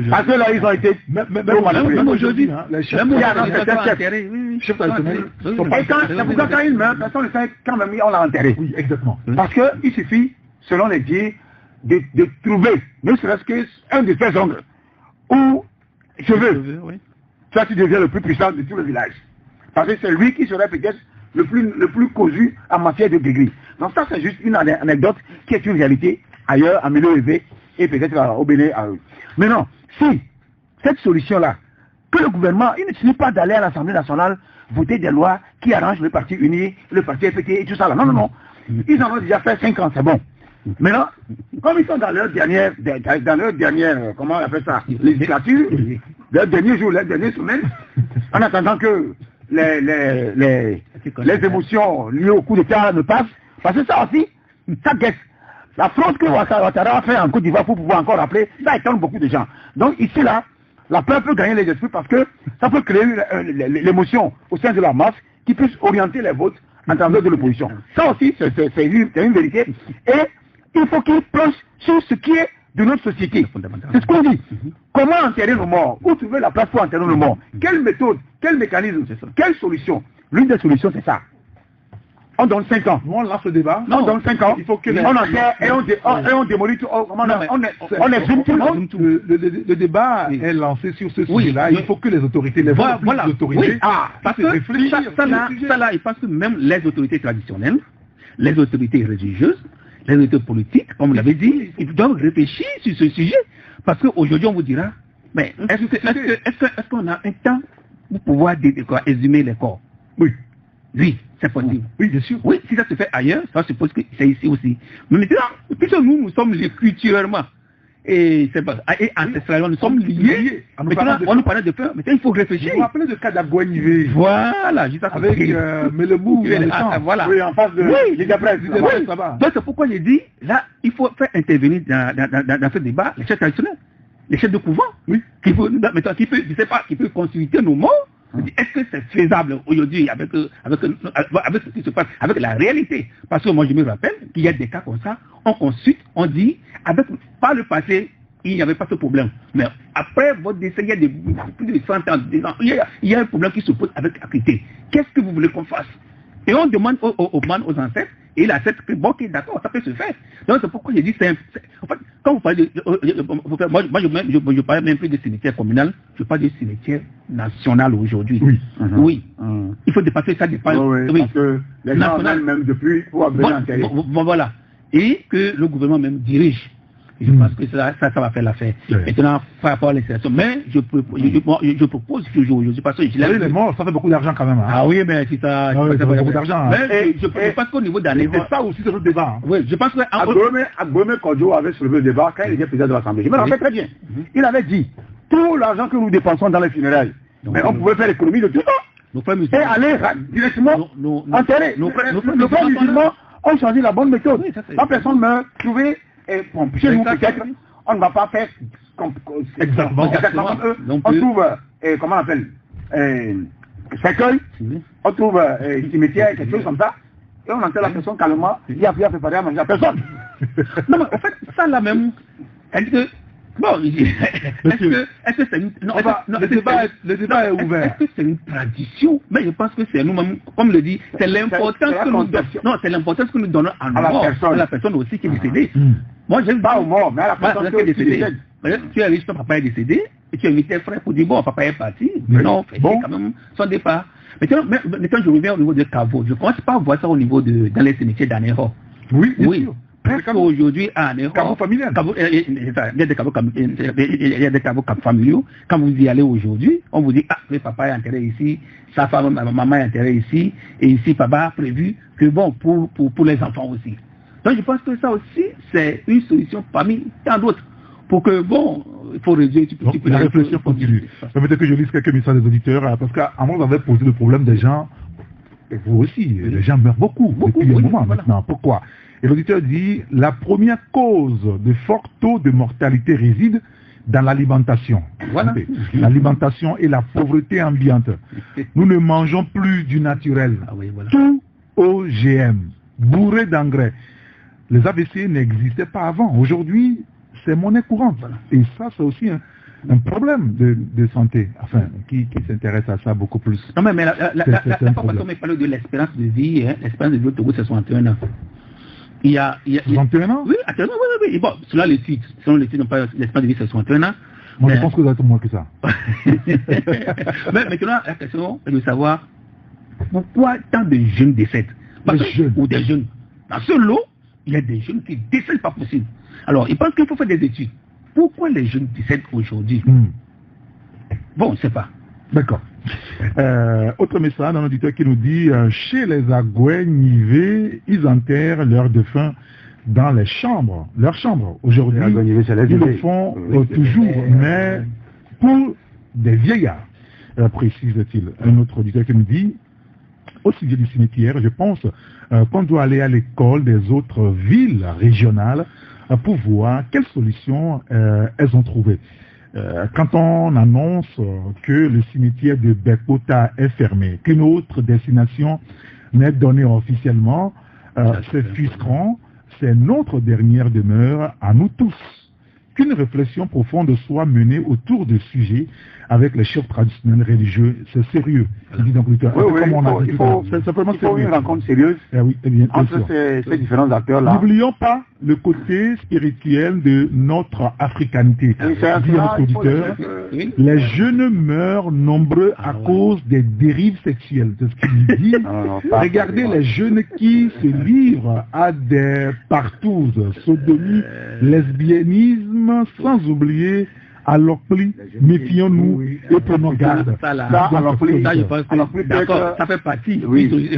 Parce que là, ils ont été... Même aujourd'hui, les chefs traditionnels, c'est pourquoi quand ils meurent, personne ne sait quand même on l'a enterré. Oui, exactement. Parce qu'il suffit, selon les dires, de trouver, ne serait-ce qu'un de ses ongles, ou cheveux. Ça, tu deviens le plus puissant de tout le village. Parce que c'est lui qui serait peut-être le plus causu en matière de gris. Donc ça, c'est juste une anecdote qui est une réalité ailleurs, en milieu élevé, et peut-être au Bénin. Maintenant, si cette solution-là, que le gouvernement, il ne suffit pas d'aller à l'Assemblée nationale voter des lois qui arrangent le parti uni, le parti FPT et tout ça là. Non. Ils en ont déjà fait 5 ans, c'est bon. Maintenant, comme ils sont dans leur dernière, comment on appelle ça, législature, leur dernier jour, leur dernière semaine, en attendant que les émotions liées au coup d'État ne passent, parce que ça aussi, ça guette. La fraude que Ouattara a fait en Côte d'Ivoire pour pouvoir encore rappeler, ça étonne beaucoup de gens. Donc ici là, la peur peut gagner les esprits parce que ça peut créer l'émotion au sein de la masse qui puisse orienter les votes en termes de l'opposition. Ça aussi, c'est une vérité. Et il faut qu'il planche sur ce qui est de notre société. C'est ce qu'on dit. Comment enterrer nos morts? Où trouver la place pour enterrer nos morts? Quelle méthode? Quel mécanisme? Quelle solution? L'une des solutions, c'est ça. On donne 5 ans. Nous, on lance le débat. On donne 5 ans. Il faut que on enterre et on démolit tout. On exhume tout le monde. Le débat est lancé sur ce sujet-là. Il faut que les autorités, les autorités, parce que réfléchir. Ça là, il pense que même les autorités traditionnelles, les autorités religieuses, les autorités politiques, comme vous l'avez dit, ils doivent réfléchir sur ce sujet. Parce qu'aujourd'hui, on vous dira, mais est-ce qu'on a un temps pour pouvoir exhumer les corps? Oui, c'est possible. Oui, bien sûr. Oui, si ça se fait ailleurs, ça suppose que c'est ici aussi. Mais maintenant, puisque nous sommes liés culturellement et ancestralement, nous sommes liés. Maintenant, on nous parlait de peur. Maintenant, il faut réfléchir. Vous vous rappelez de cas d'Agouanivé? Voilà, juste à avec Melemou, voilà. Oui, en face de Donc, c'est pourquoi j'ai dit, là, il faut faire intervenir dans ce débat les chefs traditionnels, les chefs de couvent, qui peut consulter nos morts Est-ce que c'est faisable aujourd'hui avec ce qui se passe, avec la réalité? Parce que moi, je me rappelle qu'il y a des cas comme ça, on consulte, on dit, par le passé, il n'y avait pas ce problème. Mais après votre décès, il y a plus de 100 ans, il y a un problème qui se pose avec Akrité. Qu'est-ce que vous voulez qu'on fasse? Et on demande aux ancêtres, et il accepte que, bon, ok, d'accord, ça peut se faire. Donc c'est pourquoi j'ai dit, en fait, quand vous parlez de... moi, je parle même plus de cimetière communal, je parle de cimetière national aujourd'hui. Oui. Oui. Il faut dépasser ça, Parce que les gens même depuis, pour avoir enterré. Voilà. Et que le gouvernement même dirige. Je pense que ça va faire l'affaire. Maintenant, par rapport à l'installation, mais je propose toujours, parce que les morts, ça fait beaucoup d'argent quand même. Hein. Ah oui, mais si ça... ça fait beaucoup d'argent. Mais je pense qu'au niveau d'année... C'est ça aussi, c'est le débat. Oui, je pense que... Agbomé Kodjo avait soulevé le débat quand il était président de l'Assemblée. Je me rappelle très bien. Il avait dit, tout l'argent que nous dépensons dans les funérailles, mais on pouvait faire l'économie de tout ça. Et aller directement enterrer. Nos frères musulmans ont choisi la bonne méthode. La personne meurt, trouver... Et bon, chez nous, peut-être, on ne va pas faire exactement eux. On trouve, comment on appelle, cercueil, on trouve cimetière, quelque chose comme ça, et on enterre la personne calmement, il y a plus à préparer à manger à personne. Non, mais en fait, ça là même, est-ce que... Bon, est-ce que c'est une... Non, le débat est ouvert. Est-ce que c'est une tradition? Mais je pense que c'est nous-mêmes, comme le dit, c'est l'importance que nous donnons. Non, c'est l'importance que nous donnons à la personne aussi qui est décédée. Moi, je ne pas au mort, mais à la personne qui est décédée. Tu es riche, ton papa est décédé, et tu invites tes frères pour dire, bon, papa est parti. Non, c'est quand même son départ. Maintenant, je reviens au niveau de Kavo. Je ne commence pas à voir ça au niveau dans les cimetières d'Anéro. Oui, bien sûr. Presque aujourd'hui à Anéro. Caveau familial. Il y a des caveaux familiaux. Quand vous y allez aujourd'hui, on vous dit, ah, le papa est enterré ici, sa femme, maman est enterrée ici, et ici, papa a prévu que bon, pour les enfants aussi. Donc je pense que ça aussi, c'est une solution parmi tant d'autres. Pour que, bon, il faut réduire un petit peu. La réflexion continue. Permettez que je lise quelques messages des auditeurs, parce qu'à moi, vous avez posé le problème des gens, et vous aussi, les gens meurent beaucoup depuis un moment maintenant. Pourquoi? Et l'auditeur dit, la première cause de fort taux de mortalité réside dans l'alimentation. Voilà. L'alimentation et la pauvreté ambiante. Nous ne mangeons plus du naturel. Ah oui, voilà. Tout OGM, bourré d'engrais. Les AVC n'existaient pas avant. Aujourd'hui, c'est monnaie courante. Voilà. Et ça, c'est aussi un problème de santé, enfin, qui s'intéresse à ça beaucoup plus. Non, mais on m'a parlé de l'espérance de vie, hein, l'espérance de vie au Togo, c'est 61 ans. Il y a 61 ans? Oui, actuellement, oui. Bon, selon les titres, l'espérance de vie, c'est 61 ans. Moi, je pense que vous êtes moins que ça. Mais maintenant, la question est de savoir pourquoi tant de jeunes décèdent. Ou des jeunes. Dans ce lot, il y a des jeunes qui décèdent pas possible. Alors, ils pensent qu'il faut faire des études. Pourquoi les jeunes décèdent aujourd'hui? Bon, on ne sait pas. D'accord. Autre message d'un auditeur qui nous dit chez les Agoué Nivé, ils enterrent leurs défunts dans leurs chambres. Aujourd'hui, ils le font toujours, mais pour des vieillards, précise-t-il. Un autre auditeur qui nous dit au sujet du cimetière, je pense qu'on doit aller à l'école des autres villes régionales pour voir quelles solutions elles ont trouvées. Quand on annonce que le cimetière de Bekota est fermé, qu'une autre destination n'est donnée officiellement, c'est frustrant, c'est notre dernière demeure à nous tous. Qu'une réflexion profonde soit menée autour de sujets avec les chefs traditionnels religieux, c'est sérieux. Il dit donc, il faut une rencontre sérieuse entre ces différents acteurs-là. N'oublions pas le côté spirituel de notre africanité. Dit notre auditeur, les jeunes meurent nombreux à cause des dérives sexuelles. C'est ce qu'il dit. Regardez les jeunes qui se livrent à des partouzes, sodomie, lesbianisme, sans oublier à l'Okpli, méfions-nous et prenons garde. Je pense que d'accord, ça fait partie. Oui. Il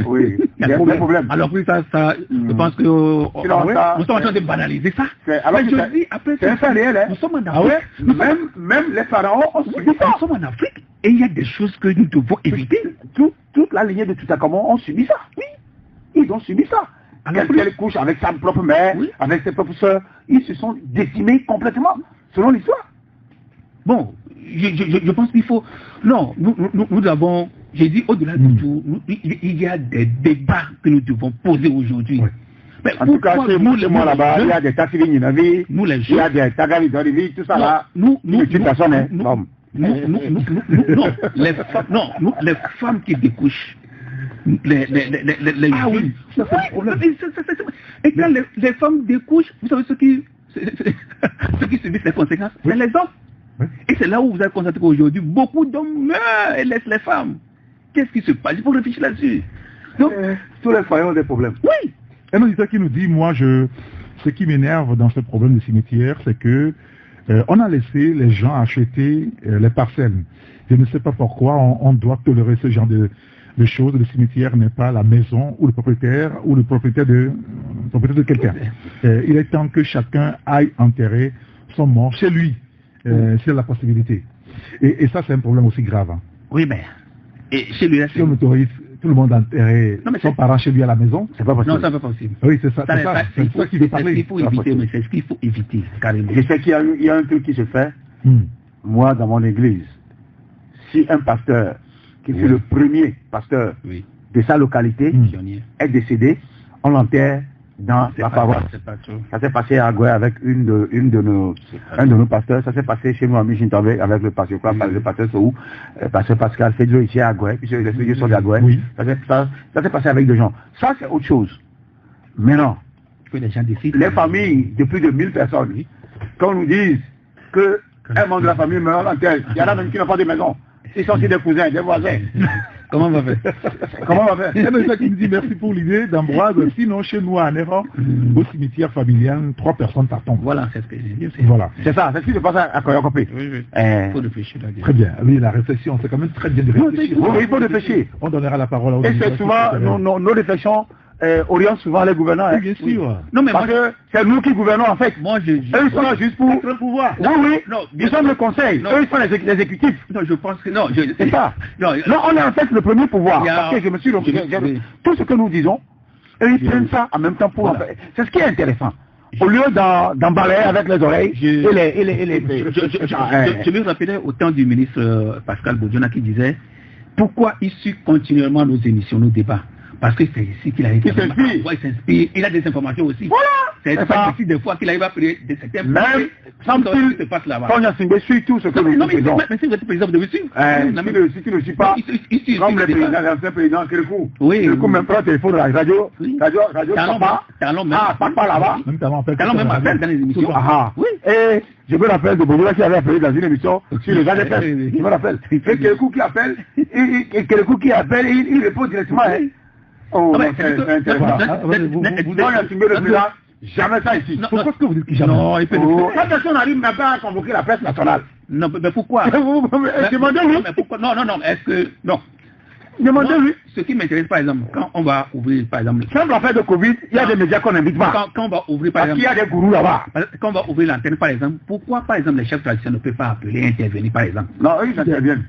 y a des problèmes. Alors oui, je pense que nous sommes en train de banaliser ça. C'est un fait réel. Nous sommes en Afrique. Même les pharaons ont subi ça. Nous sommes en Afrique et il y a des choses que nous devons éviter. Toute la lignée de Toutankhamon ont subi ça. Oui, ils ont subi ça. Quelqu'un couche avec sa propre mère, avec ses propres soeurs. Ils se sont décimés complètement, selon l'histoire. Bon, je pense qu'il faut... Non, nous avons... J'ai dit, au-delà de tout, il y a des débats que nous devons poser aujourd'hui. Oui. Mais en tout cas, chez moi là-bas, il y a des taxis nous les il y a des tagas dans les villes, tout ça là. Non, les femmes qui découchent, les jeunes, ça c'est le problème. Et quand les femmes découchent, vous savez ceux qui subissent les conséquences, c'est les hommes. Oui. Et c'est là où vous avez constaté qu'aujourd'hui, beaucoup d'hommes meurent et laissent les femmes. Qu'est-ce qui se passe? Il faut réfléchir là-dessus. Donc, tous les foyers ont des problèmes. Oui. Un auditeur qui nous dit, ce qui m'énerve dans ce problème de cimetière, c'est que on a laissé les gens acheter les parcelles. Je ne sais pas pourquoi on doit tolérer ce genre de choses. Le cimetière n'est pas la maison ou le propriétaire de quelqu'un. Il est temps que chacun aille enterrer son mort chez lui, s'il a la possibilité. Et ça, c'est un problème aussi grave. Hein. Oui, mais et chez lui, là, si on autorise tout le monde à enterrer son parent chez lui à la maison, c'est pas possible. Non, ça n'est pas possible. Oui, c'est ça. C'est ça qui veut parler. Il faut éviter, mais c'est ce qu'il faut éviter, carrément. Je sais qu'il y a un truc qui se fait. Moi, dans mon église, si un pasteur, qui fut le premier pasteur de sa localité, est décédé, on l'enterre dans la paroisse. Ça s'est passé à Agoué avec un de nos pasteurs. Ça s'est passé chez nous à Michintavé avec le pasteur Sohou, pasteur Pascal Fedro ici à Agoué, puisque les studios sont d'Agoué. Ça s'est passé avec des gens. Ça, c'est autre chose. Maintenant, les familles de plus de 1000 personnes, quand on nous dise qu'un membre de la famille meurt, il y en a même qui n'ont pas de maison. Ils sont aussi des cousins, des voisins. Comment on va faire? Il y a des gens qui me disent merci pour l'idée d'Ambroise. Sinon, chez nous, à Néron, au cimetière familial, 3 personnes par tombe. Voilà, c'est ce que j'ai dit. Voilà. C'est ça, c'est ce qui se passe à Koyokopé. Il faut réfléchir là-dessus. Très bien. Oui, la réflexion, c'est quand même très bien de réfléchir. Oui, il faut réfléchir. On donnera la parole aux Et c'est souvent, nos réflexions orientent souvent les gouvernants. Oui, bien sûr. Non, mais parce que c'est nous qui gouvernons en fait. Moi, eux, ils sont là juste pour le pouvoir. Oui. Nous sommes le conseil. Eux, ils sont l'exécutif. Non, je pense que non. C'est ça. Non, on est en fait le premier pouvoir. Parce que je me suis tout ce que nous disons, eux, ils prennent ça en même temps pour en fait. C'est ce qui est intéressant. Au lieu d'emballer avec les oreilles Je me rappelais au temps du ministre Pascal Bodiona qui disait pourquoi il suit continuellement nos émissions, nos débats. Parce que c'est ici qu'il a été. Il s'inspire. Il s'inspire. Il a des informations aussi. Voilà. C'est ici des fois qu'il arrive à prier de certains même semble-t-il se passe là-bas. Quand on a suit tout ce que nous faisons. Mais si vous êtes président, vous devez suivre. Si tu ne suis pas, comme le président, l'ancien président Kérékou. Kérékou même prend le téléphone de la radio. Radio Papa. Papa là-bas. Talon même appelle dans les émissions. Oui. Et je me rappelle de Bobola qui avait appelé dans une émission sur les ADF. Je me rappelle. Et Kérékou qui appelle, il répond directement. Oh, c'est intéressant. Vous donnez un signe de président, jamais ça ici. Pourquoi est-ce que vous dites qu'il jamais? Non, il peut le faire. Quand on n'arrive même pas à convoquer la presse nationale. Non, mais pourquoi? Demandez-lui. Mais pourquoi? Non, est-ce que... Non. Demandez-lui. Ce qui m'intéresse, par exemple, quand on va ouvrir, par exemple... Simple affaire de Covid, il y a des médias qu'on n'invite pas. Quand on va ouvrir, par exemple... Parce qu'il y a des gourous là-bas. Quand on va ouvrir l'antenne, par exemple, pourquoi, par exemple, les chefs traditionnels ne peuvent pas appeler, intervenir, par exemple? Non, eux, ils interviennent.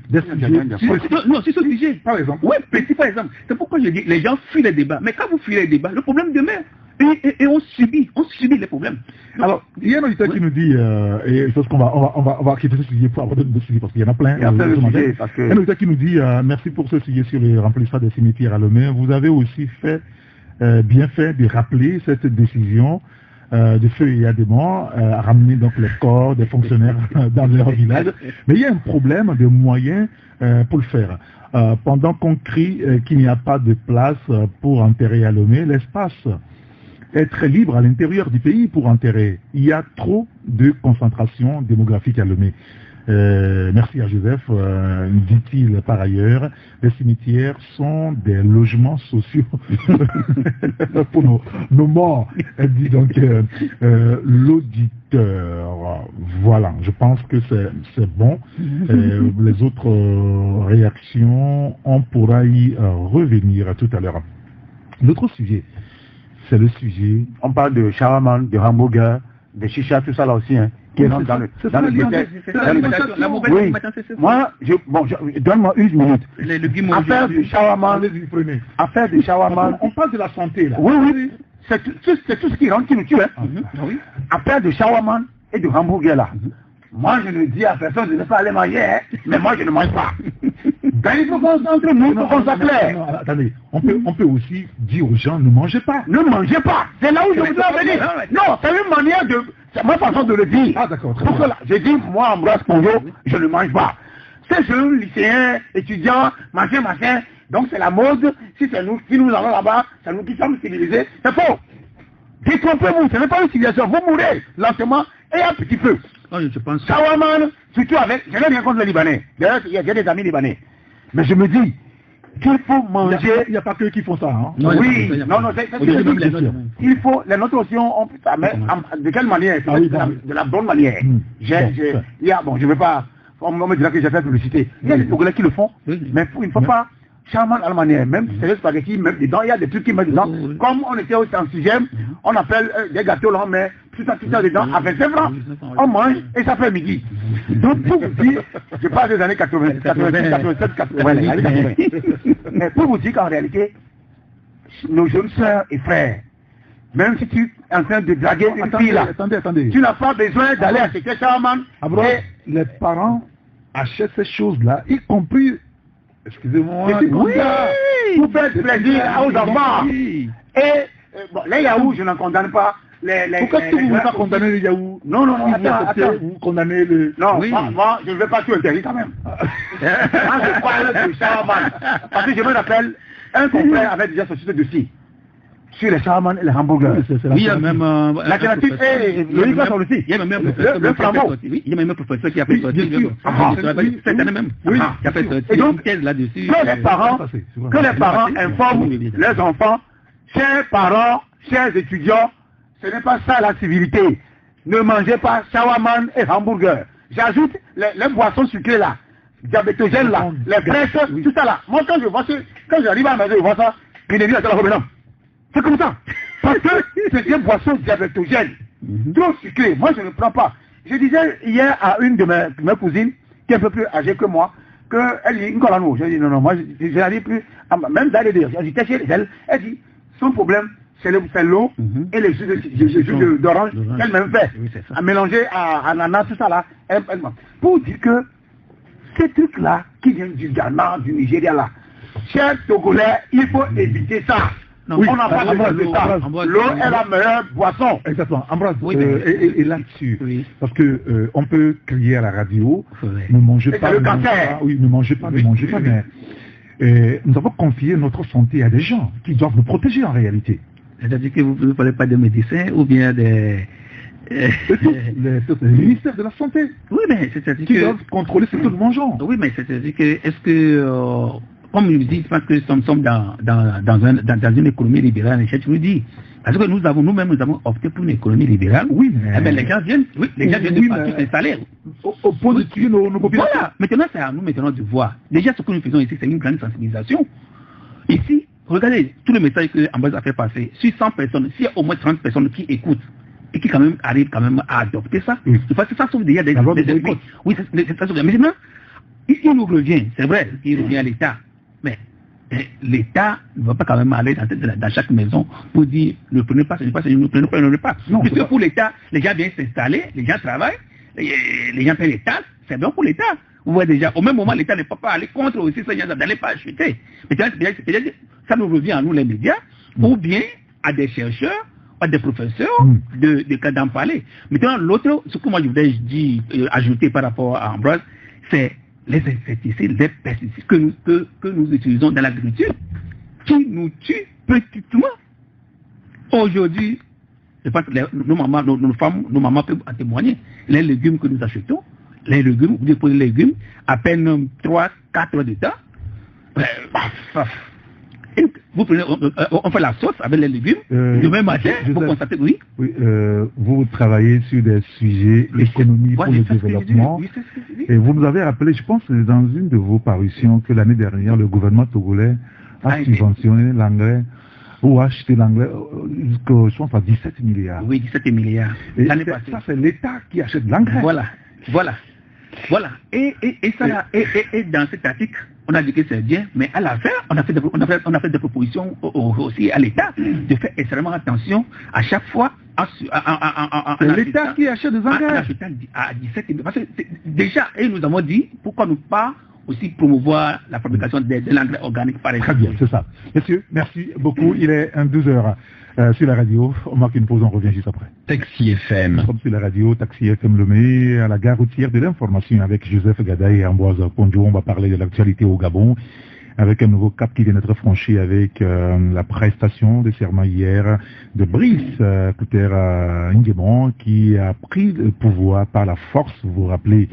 Non, c'est ce sujet. Par exemple. Oui, petit, par exemple. C'est pourquoi je dis, les gens fuient les débats. Mais quand vous fuyez les débats, le problème demeure. Et on subit les problèmes. Donc, alors, il y a un auditeur qui nous dit, et je pense qu'on va quitter ce sujet pour avoir d'autres sujets, parce qu'il y en a plein. Un auditeur qui nous dit, merci pour ce sujet sur le remplissage des cimetières à Lomé. Vous avez aussi bien fait de rappeler cette décision de feu et Adémon, à ramener donc les corps des fonctionnaires dans leur village. Mais il y a un problème de moyens pour le faire. Pendant qu'on crie qu'il n'y a pas de place pour enterrer à Lomé, l'espace est très libre à l'intérieur du pays pour enterrer. Il y a trop de concentration démographique à Lomé. Merci à Joseph, dit-il par ailleurs, les cimetières sont des logements sociaux pour nos morts, dit donc l'auditeur. Voilà, je pense que c'est bon. Les autres réactions, on pourra y revenir tout à l'heure. L'autre sujet, c'est le sujet... On parle de shawarma, de hamburger, de chicha, tout ça là aussi, hein. Qui rentre dans le oui. Moi, donne-moi une minute. Affaire du shawarma, on parle de la santé là. Oui. C'est tout ce qui rentre qui nous tue. Hein. Affaire de shawarma et de hamburger là. moi je ne dis à personne de ne pas aller manger, hein, mais moi je ne mange pas. Ben, il faut qu'on entre nous, il faut qu'on s'appelle. Attendez, on peut aussi dire aux gens, ne mangez pas. Ne mangez pas. C'est là où je voudrais en venir. Non, c'est une manière de... C'est ma façon de le dire. Ah d'accord. Pour cela, j'ai dit, moi, Ambroise Pongo, je ne mange pas. Ces jeunes lycéens, étudiants, machin, donc c'est la mode. Si nous allons là-bas, c'est nous qui sommes civilisés. C'est faux. Détrompez-vous, ce n'est pas une civilisation. Vous mourrez lentement et un petit peu. Oh, je pense. Shawarman, surtout avec... Je n'ai rien contre les Libanais. D'ailleurs, il y a des amis libanais. Mais je me dis qu'il faut manger... Il n'y a pas que eux qui font ça. Hein. Non, oui, non, il faut... Les nôtres aussi, de quelle manière? De la bonne manière. Bon, je ne veux pas... On me dira que j'ai fait publicité. Il y a des Togolais qui le font, mais il ne faut pas... Charmant à la manière, même c'est les spaghettis, même dedans, il y a des trucs qui mettent dedans. Comme on était au 106e, on appelle des gâteaux là, on met tout ça dedans, à 25 francs, on mange et ça fait midi. Donc pour vous dire, je parle des années 80, 86, 87, 80, les années 80. Mais pour vous dire qu'en réalité, nos jeunes sœurs et frères, même si tu es en train de draguer une fille là, attendez. tu n'as pas besoin d'aller acheter Charman. Les parents achètent ces choses-là, y compris... Excusez-moi. Oui, pour faire plaisir aux enfants. Et bon, les Yahoo, je n'en condamne pas. Pourquoi vous ne voulez pas condamner les Yahoo? Non, attends. Vous condamnez le... Non, moi, je ne veux pas tout interdire quand même. Moi, je parle de Shawarman. Parce que je me rappelle, un confrère avait déjà société dessus. Sur les shawarman et les hamburgers. Oui, il y a même... L'alternative est... Loïc va aussi. Il y a même un professeur il y a même un professeur qui a fait sortir. Cette année même. Qui a fait sortir une thèse là-dessus. Que les parents informent les enfants, chers parents, chers étudiants, ce n'est pas ça la civilité. Ne mangez pas shawarman et hamburger. J'ajoute les boissons sucrées là, diabétogènes là, les fraises, tout ça là. Moi quand j'arrive à la maison, je vois ça, il est dit à la Robinam. C'est comme ça. Parce que c'est des boissons diabétogènes, trop sucrées. Moi, je ne prends pas. Je disais hier à une de mes cousines, qui est un peu plus âgée que moi, qu'elle dit, je dis, non, moi, je n'arrive plus, même d'aller dire, j'étais chez elle, elle dit, son problème, c'est l'eau et les jus d'orange qu'elle même fait, à mélanger à ananas, tout ça là. Pour dire que ces trucs-là, qui viennent du Ghana, du Nigeria là, chers Togolais, il faut éviter ça. Non, oui, on n'a pas besoin de ça. L'eau est la meilleure boisson. Exactement. Ambroise, et là-dessus, parce que on peut crier à la radio, ne mangez pas, ne mangez pas, mais nous avons confié notre santé à des gens qui doivent nous protéger en réalité. C'est-à-dire que vous ne parlez pas des médecins ou bien des... le ministère de la Santé. Oui, mais c'est-à-dire qui doivent contrôler ce que nous mangeons. Oui, mais c'est-à-dire que, est-ce que... comme je vous dis, parce que nous sommes dans une économie libérale, je vous dis, parce que nous-mêmes, nous avons opté pour une économie libérale. Oui, mais... Eh bien, les gens viennent de partout s'installer. Au point de tuer nos populations. Voilà, maintenant c'est à nous maintenant de voir. Déjà, ce que nous faisons ici, c'est une grande sensibilisation. Ici, regardez, tout le message que Ambroise a fait passer, sur 100 personnes, s'il y a au moins 30 personnes qui écoutent, et qui quand même arrivent quand même à adopter ça, parce que ça sauve déjà des esprits. Oui, c'est ça sauve. Mais maintenant, il nous revient, c'est vrai, il revient à l'État. Mais l'État ne va pas quand même aller dans chaque maison pour dire ne prenez pas, ne prenez pas le repas. Non, puisque pour l'État, les gens viennent s'installer, les gens travaillent, les gens paient les taxes, c'est bien pour l'État. Vous voyez déjà, au même moment, l'État ne peut pas aller contre aussi ces gens d'aller pas acheter. Mais ça nous revient à nous les médias, ou bien à des chercheurs, à des professeurs d'en parler. Maintenant, l'autre, ce que moi je voudrais ajouter par rapport à Ambroise, c'est les insecticides, les pesticides que nous utilisons dans l'agriculture, qui nous tuent petitement. Aujourd'hui, je pense que nos mamans peuvent en témoigner. Les légumes que nous achetons, vous dépose les légumes, à peine 3-4 heures de temps, vous prenez, on fait la sauce avec les légumes, le même matin, vous constatez, oui. Vous travaillez sur des sujets économiques pour le développement. Et vous nous avez rappelé, je pense, dans une de vos parutions, que l'année dernière, le gouvernement togolais a subventionné l'engrais, ou a acheté l'engrais, je pense, à 17 milliards. Oui, 17 milliards. L'année passée. Ça, c'est l'État qui achète l'engrais. Voilà. Voilà. Et dans cet article, on a dit que c'est bien, mais à la fin, on a fait des propositions aussi à l'État de faire extrêmement attention à chaque fois. C'est l'État qui achète des engrais. À 17 000. Parce que déjà, et nous avons dit, pourquoi ne pas aussi promouvoir la fabrication de l'engrais organique par exemple. Très bien, c'est ça. Messieurs, merci beaucoup. Il est 12h sur la radio. On marque une pause, on revient juste après. Taxi FM. Nous sommes sur la radio, Taxi FM Lomé, à la gare routière de l'information avec Joseph Gadaye et Ambroise Ponjo. On va parler de l'actualité au Gabon avec un nouveau cap qui vient d'être franchi avec la prestation de serment hier de Brice Clotaire Nguema qui a pris le pouvoir par la force, vous vous rappelez,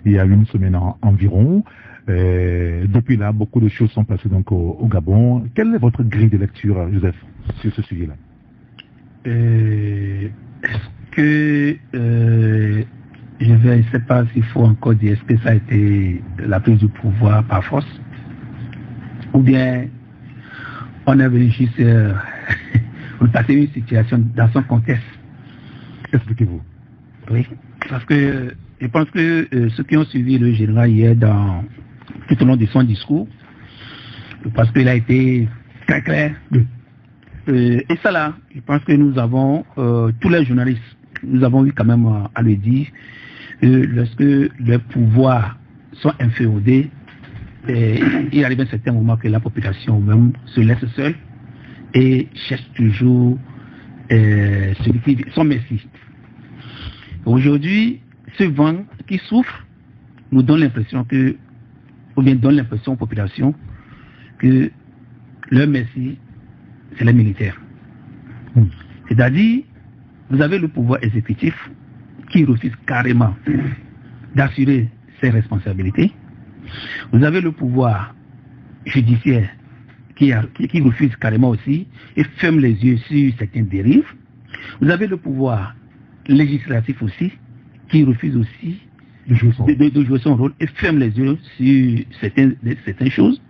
il y a une semaine environ. Depuis là, beaucoup de choses sont passées donc au Gabon. Quelle est votre grille de lecture, Joseph, sur ce sujet-là? Est-ce que je ne sais pas s'il faut encore dire est-ce que ça a été la prise du pouvoir par force ou bien on est venu juste repasser une situation dans son contexte. Expliquez-vous. Oui, parce que je pense que ceux qui ont suivi le général hier tout au long de son discours, parce qu'il a été très clair. Et ça là, je pense que nous avons, tous les journalistes, nous avons eu quand même à le dire, lorsque les pouvoirs sont inféodés, il arrive un certain moment que la population même se laisse seule et cherche toujours celui qui son messie. Aujourd'hui, ce vent qui souffre nous donne l'impression que, ou bien donne l'impression aux populations que leur messie, c'est les militaires. C'est-à-dire, vous avez le pouvoir exécutif qui refuse carrément d'assurer ses responsabilités. Vous avez le pouvoir judiciaire qui refuse carrément aussi et ferme les yeux sur certaines dérives. Vous avez le pouvoir législatif aussi qui refuse aussi de jouer son rôle et ferme les yeux sur certaines choses.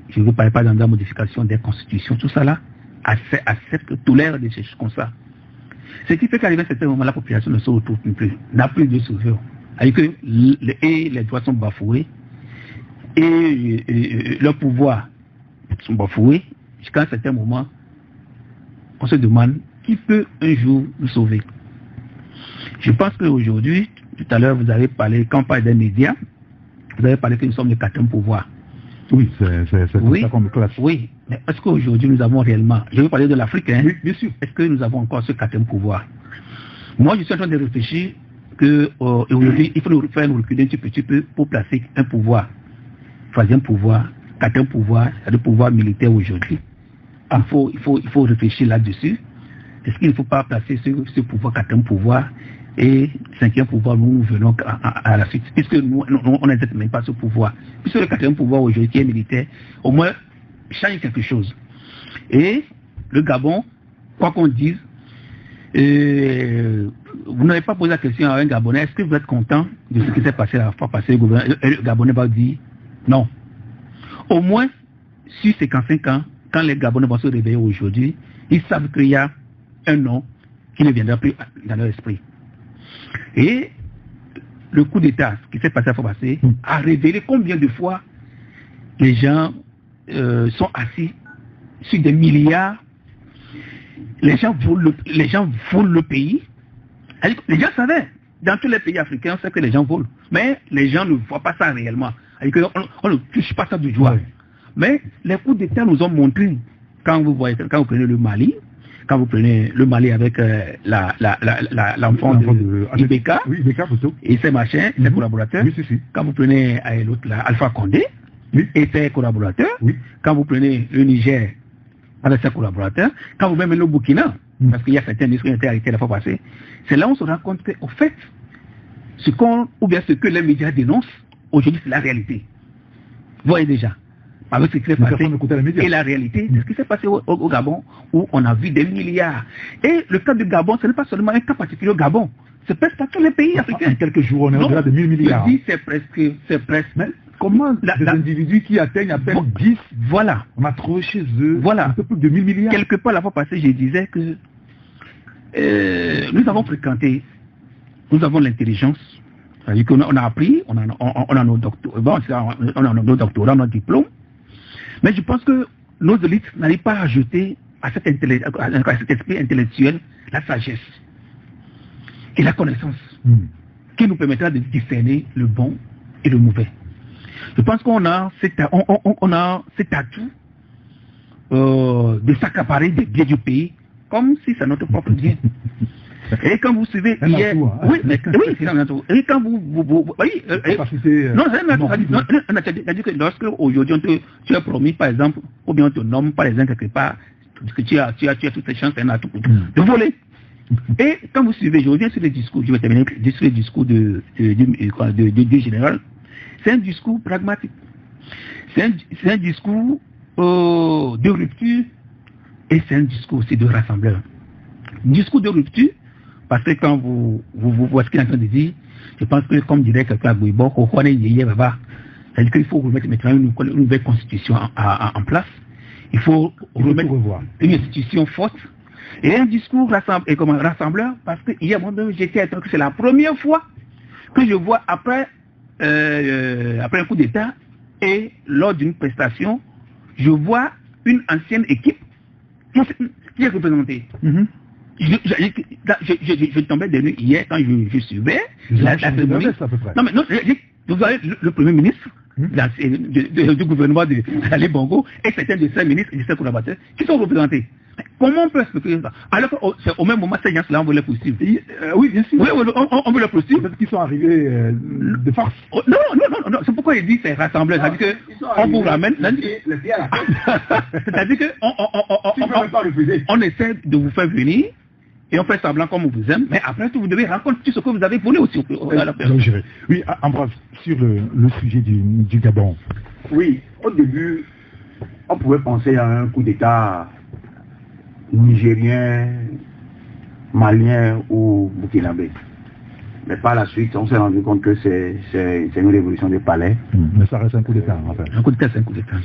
Je ne veux parler pas dans la modification des constitutions, tout ça là, accepte, tolère des choses comme ça. Ce qui fait qu'arrivé à un certain moment, la population ne se retrouve plus, n'a plus de sauveur. Avec que les droits sont bafoués et leurs pouvoirs sont bafoués, jusqu'à un certain moment, on se demande qui peut un jour nous sauver. Je pense qu'aujourd'hui, tout à l'heure, vous avez parlé, quand on parle des médias, vous avez parlé que nous sommes le quatrième pouvoir. Oui, c'est oui, ça qu'on me classe. Oui, mais est-ce qu'aujourd'hui nous avons réellement, je veux parler de l'Afrique, hein, oui, bien sûr. Est-ce que nous avons encore ce quatrième pouvoir? Moi, je suis en train de réfléchir que aujourd'hui, il faut nous faire nous reculer un petit peu pour placer un pouvoir, troisième pouvoir, quatrième pouvoir, c'est le pouvoir militaire aujourd'hui. Il faut réfléchir là-dessus. Est-ce qu'il ne faut pas placer ce pouvoir, quatrième pouvoir, et cinquième pouvoir, nous venons à la suite, puisque nous on n'exerce même pas ce pouvoir. Puisque le quatrième pouvoir aujourd'hui qui est militaire, au moins change quelque chose. Et le Gabon, quoi qu'on dise, vous n'avez pas posé la question à un Gabonais, est-ce que vous êtes content de ce qui s'est passé la fois passée? Le Gabonais va dire non. Au moins, sur 55 ans, quand les Gabonais vont se réveiller aujourd'hui, ils savent qu'il y a un nom qui ne viendra plus dans leur esprit. Et le coup d'État qui s'est passé la fois passée a révélé combien de fois les gens sont assis sur des milliards. Les gens volent le pays. Les gens savaient. Dans tous les pays africains, on sait que les gens volent. Mais les gens ne voient pas ça réellement. On ne touche pas ça du doigt. Ouais. Mais les coups d'État nous ont montré, quand vous prenez le Mali, quand vous prenez le Mali avec l'enfant de Ibeka, oui, Ibeka plutôt, et ses machins, ses collaborateurs, oui, si. Quand vous prenez l'autre là, Alpha Condé, oui, et ses collaborateurs, oui, quand vous prenez le Niger avec ses collaborateurs, quand vous prenez le Burkina, parce qu'il y a certains ministres qui ont été arrêtés la fois passée, c'est là où on se rend compte qu'au fait, ce que les médias dénoncent, aujourd'hui c'est la réalité. Vous voyez déjà. Avec ce qui s'est passé et la réalité de ce qui s'est passé au Gabon, où on a vu des milliards. Et le cas du Gabon, ce n'est pas seulement un cas particulier au Gabon, c'est presque dans tous les pays africains. En quelques jours, on est au-delà de 1000 milliards. Je dis c'est presque. Mais comment des individus qui atteignent à peine 10, voilà, on a trouvé chez eux un peu plus de 1000 milliards. Quelque part, la fois passée, je disais que nous avons fréquenté, nous avons l'intelligence, C'est-à-dire qu'on a appris, on a nos doctorats, bon, on a nos doctorats, nos diplômes, mais je pense que nos élites n'arrivent pas à ajouter à cet esprit intellectuel la sagesse et la connaissance qui nous permettra de discerner le bon et le mauvais. Je pense qu'on a cet atout de s'accaparer des biens du pays comme si c'est notre propre bien. Et quand vous suivez hier, oui, c'est un atout. Et quand vous non, c'est un atout. C'est-à-dire que lorsque aujourd'hui tu as promis, par exemple, ou bien on te nomme par exemple quelque part, que tu as toutes les chances, c'est un atout de voler. Et quand vous suivez, je reviens sur les discours, je vais terminer sur les discours du général. C'est un discours pragmatique. C'est un discours de rupture et c'est un discours aussi de rassembleur. Discours de rupture, parce que quand vous voyez ce qu'il est en train de dire, je pense que comme dirait quelqu'un à Gouibo, c'est-à-dire qu'il faut remettre maintenant une nouvelle constitution en place. Il faut remettre une institution forte. Et un discours rassembleur, parce que hier, j'étais que c'est la première fois que je vois après un coup d'État et lors d'une prestation, je vois une ancienne équipe qui est représentée. Je tombais de nuit hier quand je suivais la cérémonie. Non, mais non, vous avez le Premier ministre du gouvernement de Ali Bongo et certains de ses ministres et de ses collaborateurs qui sont représentés. Comment on peut expliquer ça? Alors qu'au même moment, ces gens-là, on veut les poursuivre. Oui, bien sûr. Oui, on veut les poursuivre. Parce qu'ils sont arrivés de force. Non, c'est pourquoi il dit que c'est rassembleur. C'est-à-dire qu'on vous ramène. C'est-à-dire qu'on essaie de vous faire venir et on fait semblant comme on vous aime, mais après tout, vous devez rencontrer tout ce que vous avez volé aussi à la personne. Oui, Ambroise, sur le sujet du Gabon. Oui, au début, on pouvait penser à un coup d'État nigérien, malien ou burkinabé. Mais par la suite, on s'est rendu compte que c'est une révolution des palais. Mais ça reste un coup d'État, en fait. Un coup d'État, c'est un coup d'État.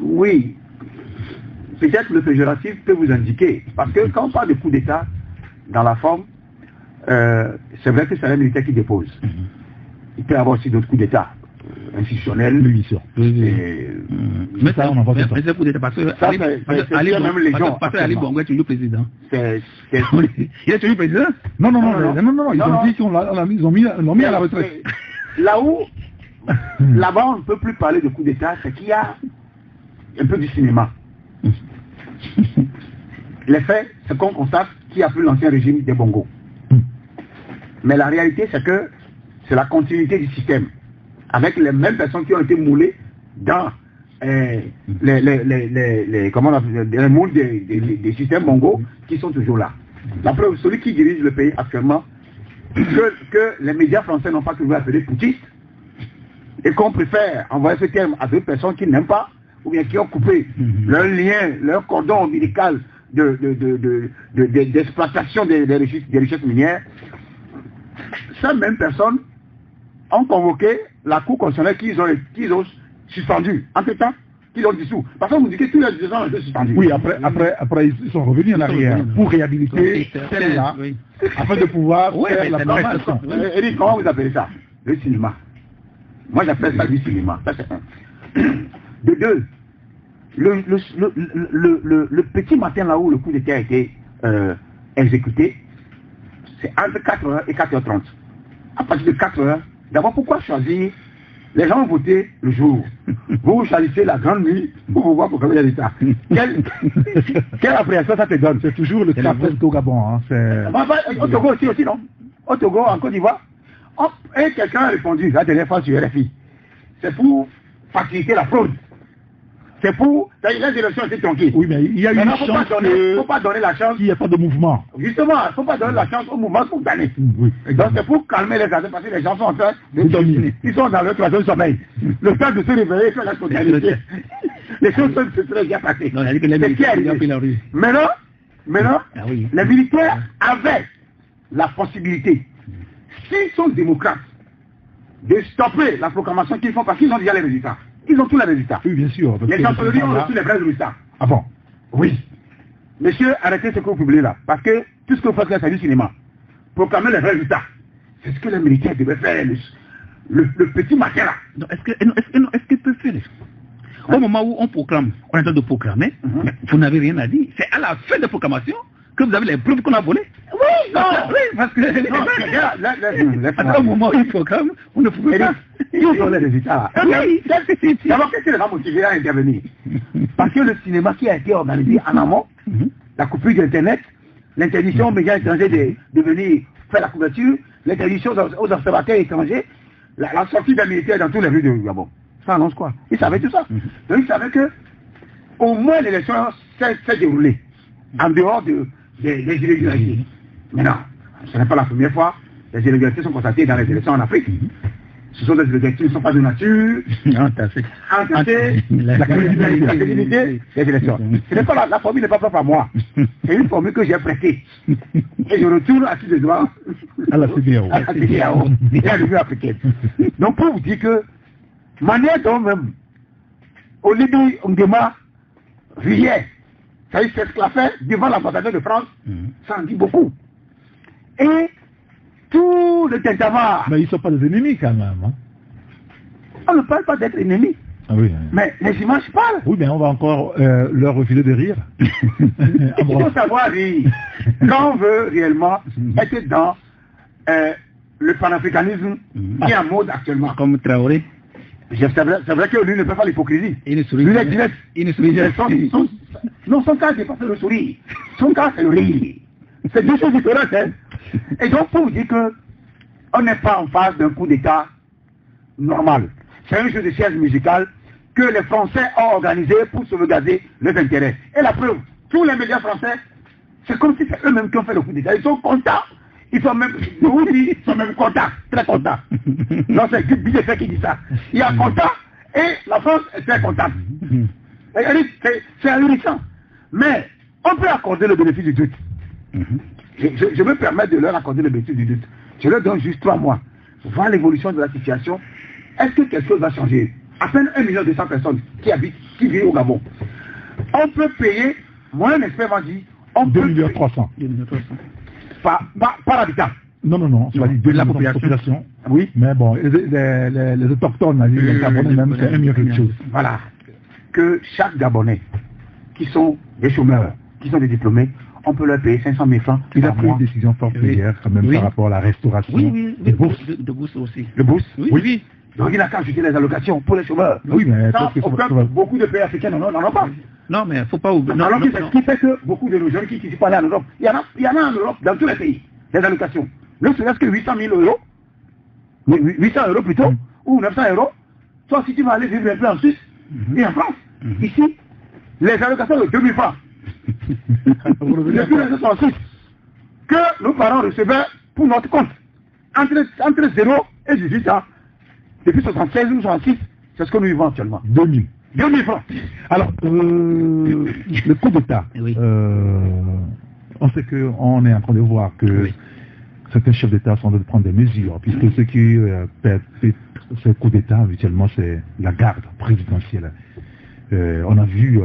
Oui. Peut-être le péjoratif peut vous indiquer. Parce que quand on parle de coup d'État, dans la forme, c'est vrai que c'est un militaire qui dépose. Il peut y avoir aussi d'autres coups d'État institutionnels. Oui, bien sûr. Mais ça, on en voit pas. Mais c'est coup d'État parce que Ali Bongo est toujours président. Il est toujours président? Non. Ils ont dit qu'ils l'ont mis à la retraite. Là-bas, on ne peut plus parler de coup d'État, c'est qu'il y a un peu du cinéma. Les faits, c'est qu'on constate qu'il n'y a plus l'ancien régime des Bongo. Mais la réalité, c'est que c'est la continuité du système, avec les mêmes personnes qui ont été moulées dans les moules des systèmes Bongo qui sont toujours là. La preuve, celui qui dirige le pays actuellement, que les médias français n'ont pas toujours appelé putschiste, et qu'on préfère envoyer ce terme à d'autres personnes qui n'aiment pas, ou bien qui ont coupé leur lien, leur cordon ombilical d'exploitation des richesses minières, ces mêmes personnes ont convoqué la Cour constitutionnelle qu'ils ont suspendue, entre-temps, qu'ils ont dissous. Parce que vous dites que tous les 2 ans, ils ont été suspendus. Oui, après ils sont revenus en arrière pour réhabiliter celle-là, afin de pouvoir faire la prestation. Eric, comment vous appelez ça? Le cinéma. Moi, j'appelle ça du cinéma. Ça, c'est un. De 2, le petit matin là où le coup d'État a été exécuté, c'est entre 4h et 4h30. À partir de 4h, d'abord pourquoi choisir? Les gens ont voté le jour. Vous choisissez la grande nuit pour vous voir proclamer les États. Quelle appréhension ça te donne? C'est toujours le cas presque au Gabon. Hein. Au Togo aussi, non? Au Togo, en Côte d'Ivoire. Et quelqu'un a répondu la dernière fois sur RFI. C'est pour faciliter la fraude. C'est pour... Les élections étaient tranquilles. Oui, mais il y a une chance il ne faut pas donner la chance. Il n'y a pas de mouvement. Justement, il ne faut pas donner la chance au mouvement pour gagner. Oui. Donc c'est pour calmer les affaires parce que les gens sont en train de dominer. Ils sont dans leur troisième sommeil. Le temps de se réveiller et faire la spontanéité. Les choses se seraient bien passées. C'est qui arrivé. Maintenant, les militaires avaient la possibilité, s'ils sont démocrates, de stopper la proclamation qu'ils font parce qu'ils ont déjà les résultats. Ils ont tous les résultats. Oui, bien sûr. Les chancelleries ont reçu les vrais résultats. Ah bon? Oui. Monsieur, arrêtez ce que vous publiez là. Parce que tout ce que vous faites là, c'est du cinéma. Proclamer les vrais résultats. c'est ce que les militaires devaient faire le petit matin là. Non, est-ce qu'il peut faire? Au moment où on proclame, on est en train de proclamer, mais vous n'avez rien à dire. C'est à la fin de la proclamation que vous avez les preuves qu'on a volées. Oui, non. Oui, parce que au moment où ils proclament, on ne pouvait pas. Ils ont les résultats. Oui, d'abord, qu'est-ce qui les a motivés à intervenir? Parce que le cinéma qui a été organisé en amont, la coupure d'Internet, l'interdiction aux médias étrangers de venir faire la couverture, l'interdiction aux observateurs étrangers, la sortie des militaires dans tous les rues de Gabon. Ça annonce quoi? Ils savaient tout ça. Donc ils savaient que au moins l'élection s'est déroulée en dehors des irrégularités. Mais non, ce n'est pas la première fois. Les irrégularités sont constatées dans les élections en Afrique. Ce sont des irrégularités qui ne sont pas de nature. Entassées. La crédibilité des élections. Ce n'est pas la formule n'est pas propre à moi. C'est une formule que j'ai prêtée. Et je retourne à tous les doigts à la CEDEAO. À la CEDEAO. Et à l'Union africaine. Donc pour vous dire que manière dont même Olivier Nguema riait, ça y c'est ce qu'il a fait devant l'ambassadeur de France, ça en dit beaucoup. Et tout le tintamarre. Mais ils ne sont pas des ennemis quand même. Hein? On ne parle pas d'être ennemis. Ah oui. Mais les images parlent. Oui, mais on va encore leur refiler de rire. Il faut savoir rire. Quand on veut réellement être dans le panafricanisme qui est en mode actuellement. Comme Traoré. C'est vrai que lui ne peut pas l'hypocrisie. Il ne sourit. Lui est direct. Non, son cas dépasse le sourire. Son cas c'est le rire. C'est deux choses différentes. Hein. Et donc pour vous dire que on n'est pas en face d'un coup d'État normal. C'est un jeu de chaises musicales que les Français ont organisé pour sauvegarder leurs intérêts. Et la preuve, tous les médias français, c'est comme si c'est eux-mêmes qui ont fait le coup d'État. Ils sont contents. Ils sont même, ils sont même contents, très contents. Non, c'est Guy Bidefet qui dit ça. Il est content et la France est très contente. C'est ahurissant. Mais on peut accorder le bénéfice du doute. Je me permets de leur accorder le bénéfice du doute. Je leur donne juste 3 mois pour voir l'évolution de la situation. Est-ce que quelque chose va changer? À peine 1 200 000 personnes qui vivent au Gabon. On peut payer, moi un expert m'a dit, on peut 2 300 000. Par habitant. Non, ça va dire de la population. Oui. Mais bon, les autochtones, les Gabonais même, c'est un mieux quelque chose. Voilà. Que chaque Gabonais, qui sont des chômeurs, qui sont des diplômés, on peut leur payer 500 000 francs. Il a pris une décision forte hier, quand même, par rapport à la restauration. Oui, de bourse aussi. Le bourse? Oui. Donc il a qu'à ajouter les allocations pour les chômeurs. Oui, mais beaucoup de pays africains n'en ont pas. Non, mais il ne faut pas oublier. Alors ce qui fait que beaucoup de nos jeunes qui ne sont pas allés en Europe, il y en a en Europe, dans tous les pays, des allocations. Ne serait-ce que 800 000 euros, 800 euros plutôt, ou 900 euros. Toi, si tu vas aller vivre un peu en Suisse et en France, ici, les allocations de 2000 francs. Depuis les autres en Suisse, que nos parents recevaient pour notre compte, entre 0 et 18 ans, depuis 76 ou 66, c'est ce que nous vivons actuellement. 2000 francs. Alors, le coup d'État, on sait qu'on est en train de voir que certains chefs d'État sont en train de prendre des mesures, puisque ceux qui fait ce coup d'État, habituellement, c'est la garde présidentielle. On a vu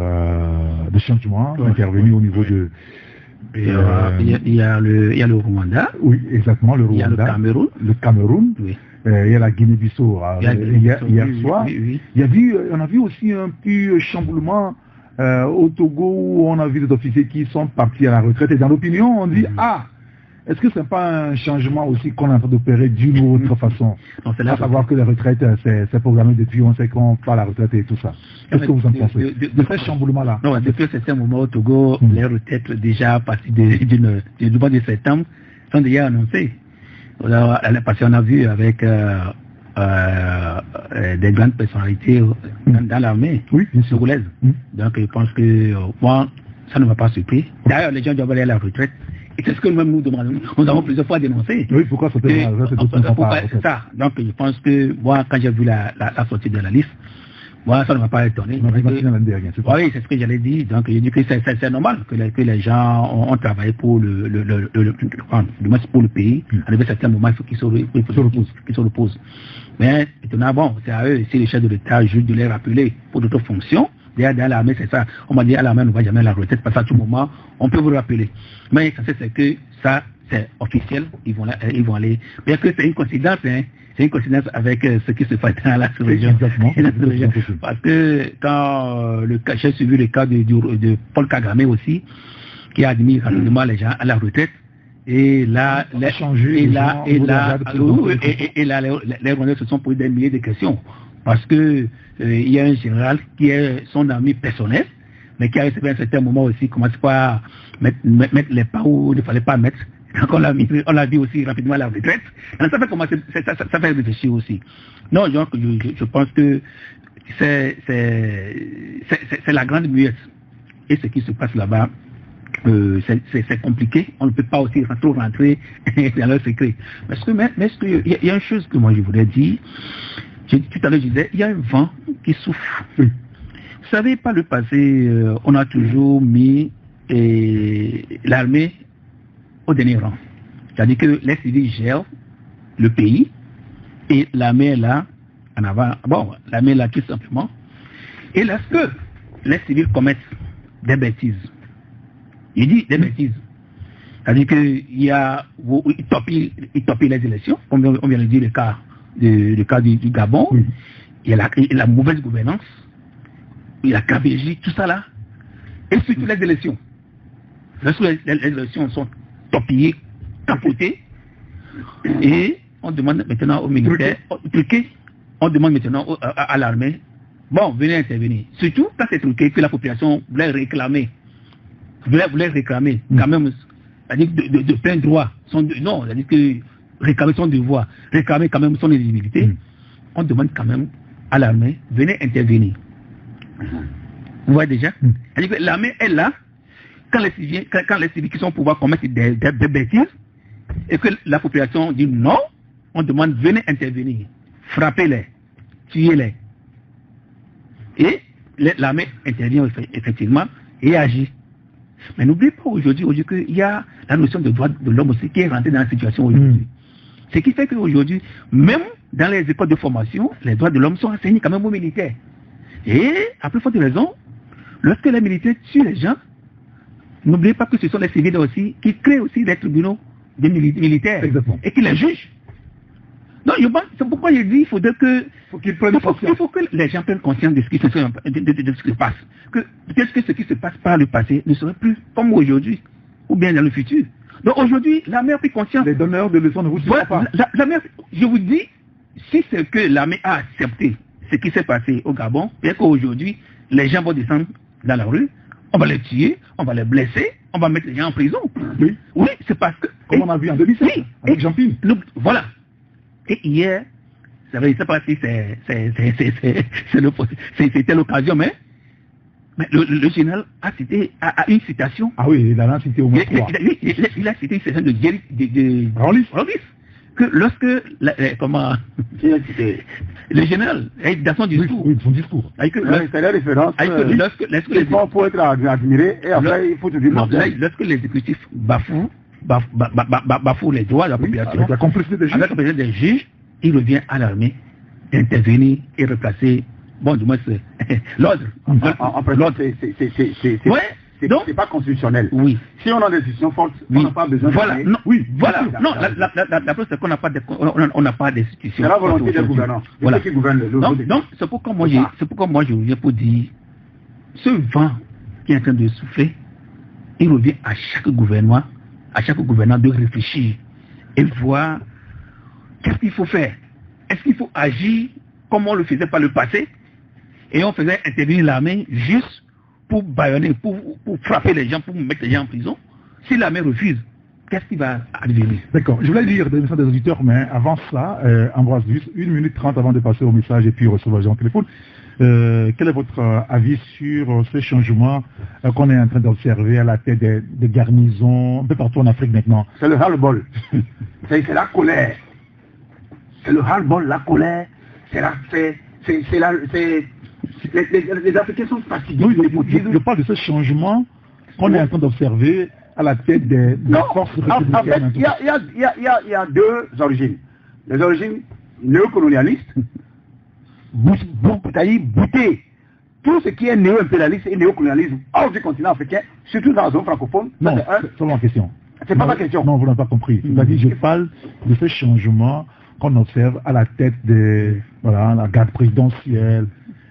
des changements intervenus au niveau de... Il y a le Rwanda. Oui, exactement, le Rwanda. Il y a le Cameroun. Le Cameroun. Oui. Il y a la Guinée-Bissau. Hier soir. Oui. On a vu aussi un petit chamboulement au Togo où on a vu des officiers qui sont partis à la retraite. Et dans l'opinion, on dit, est-ce que ce n'est pas un changement aussi qu'on est en train d'opérer d'une ou autre façon? À savoir que les retraites, c'est programmé depuis, on sait qu'on part à la retraite et tout ça. Qu'est-ce que vous en pensez de ce chamboulement-là? Non, depuis un certain moment au Togo, les retraites déjà à partir du mois de septembre sont déjà annoncées. Parce qu'on a vu avec des grandes personnalités dans l'armée togolaise. Donc je pense que moi, ça ne m'a pas surpris. D'ailleurs, les gens doivent aller à la retraite. Et c'est ce que nous-mêmes nous demandons. Nous avons plusieurs fois dénoncé. Oui, pourquoi c'est ça? Donc je pense que moi, quand j'ai vu la sortie de la liste, moi, ça ne m'a pas étonné. Oui, c'est ce que j'allais dire. Donc, je dis que c'est normal que les gens ont travaillé pour du moins pour le pays. À un certain moment, il faut qu'ils se reposent. Mais maintenant, bon, c'est à eux, si les chefs de l'État jugent de les rappeler pour d'autres fonctions. D'ailleurs, dans l'armée, c'est ça. On m'a dit à l'armée, on ne va jamais à la retraite, parce qu'à tout moment, on peut vous rappeler. Mais ça, c'est que ça, c'est officiel, ils vont aller. Bien que c'est une coïncidence, hein, c'est une coïncidence avec ce qui se passe dans la sous-région. Exactement. Parce que quand j'ai suivi le cas de Paul Kagame aussi, qui a admis rapidement les gens à la retraite, et là, les Rwandais se sont posés des milliers de questions. Parce que il y a un général qui est son ami personnel, mais qui a à un certain moment aussi commencé par mettre les pas où il ne fallait pas mettre. Donc on l'a vu aussi rapidement à la retraite. Alors ça fait commencer, ça fait réfléchir aussi. Non, donc je pense que c'est la grande muette. Et ce qui se passe là-bas, c'est compliqué. On ne peut pas aussi trop rentrer dans leur secret. Mais il y a une chose que moi je voudrais dire. Tout à l'heure je disais, il y a un vent qui souffle. Vous savez, par le passé, on a toujours mis l'armée au dernier rang. C'est-à-dire que les civils gèrent le pays et l'armée est là en avant. Bon, l'armée est là tout simplement. Et lorsque les civils commettent des bêtises, il dit des bêtises, c'est-à-dire qu'ils topient les élections, comme on vient de dire le cas du Gabon, il y a la mauvaise gouvernance, il y a la KBJ, tout ça là, et surtout les élections. Lorsque les élections sont topillées, capotées, et on demande maintenant aux militaires, truqués, on demande maintenant à l'armée, bon, venez intervenir. Surtout quand c'est truqué que la population voulait réclamer, quand même, c'est-à-dire de plein droit, non, c'est-à-dire que réclamer son devoir, réclamer quand même son éligibilité, on demande quand même à l'armée, venez intervenir. Vous voyez déjà? C'est-à-dire que l'armée est là, quand les civils qui sont au pouvoir commettent des bêtises, et que la population dit non, on demande venez intervenir, frappez-les, tuez-les. Et l'armée intervient effectivement et agit. Mais n'oubliez pas aujourd'hui qu'il y a la notion de droit de l'homme aussi qui est rentrée dans la situation aujourd'hui. Ce qui fait qu'aujourd'hui, même dans les écoles de formation, les droits de l'homme sont enseignés quand même aux militaires. Et, à plus forte raison, lorsque les militaires tuent les gens, n'oubliez pas que ce sont les civils aussi qui créent aussi des tribunaux des militaires. Exactement. Et qui les jugent. Non, c'est pourquoi je dis qu'il faut que les gens prennent conscience de ce qui se passe. Que peut-être que ce qui se passe par le passé ne serait plus comme aujourd'hui, ou bien dans le futur. Donc aujourd'hui, l'armée a pris conscience. Les donneurs de leçons de route, je vous dis, si c'est que l'armée a accepté ce qui s'est passé au Gabon, bien qu'aujourd'hui, les gens vont descendre dans la rue, on va les tuer, on va les blesser, on va mettre les gens en prison. Oui, c'est parce que... Comme on a vu en 2007, avec Jean-Ping. Voilà. Et hier, je ne sais pas si c'était l'occasion, mais le général a cité une citation. Ah oui, il a cité au moins trois. Il a cité une citation de Rawlis. Que lorsque le général, dans son discours, oui, son discours. C'est la référence. Il faut être admiré et après il faut te dire lorsque l'exécutif bafoue les droits de la population, avec la complicité des juges, il revient à l'armée d'intervenir et replacer, bon, du moins, l'ordre. L'ordre, c'est pas constitutionnel. Oui. Si on a des décisions fortes, on n'a pas besoin de... Non, la preuve, c'est qu'on n'a pas d'institutions. C'est la volonté des gouvernants. Voilà. Donc, c'est pourquoi moi je viens pour dire, ce vent qui est en train de souffler, il revient à chaque gouvernement de réfléchir et voir qu'est-ce qu'il faut faire. Est-ce qu'il faut agir comme on le faisait par le passé et on faisait intervenir l'armée juste pour bâillonner, pour frapper les gens, pour mettre les gens en prison? Si l'armée refuse, qu'est-ce qui va advenir? D'accord. Je voulais lire des messages des auditeurs, mais avant ça, Ambroise Duss, 1 minute 30 avant de passer au message et puis recevoir les gens au téléphone. Quel est votre avis sur ces changements qu'on est en train d'observer à la tête des garnisons un peu partout en Afrique maintenant? C'est le ras-le-bol. C'est la colère. C'est le ras-le-bol, la colère. Les Africains sont fatigués. Oui, je parle de ce changement qu'on est en train d'observer à la tête des forces républicaines. En fait, il y a deux origines. Les origines néocolonialistes, bouter tout ce qui est néo-impérialiste et néocolonialisme hors du continent africain, surtout dans la zone francophone. Non, c'est seulement en question. C'est pas ma question. Non, vous n'avez pas compris. C'est-à-dire, je parle de ce changement qu'on observe à la tête de la garde présidentielle,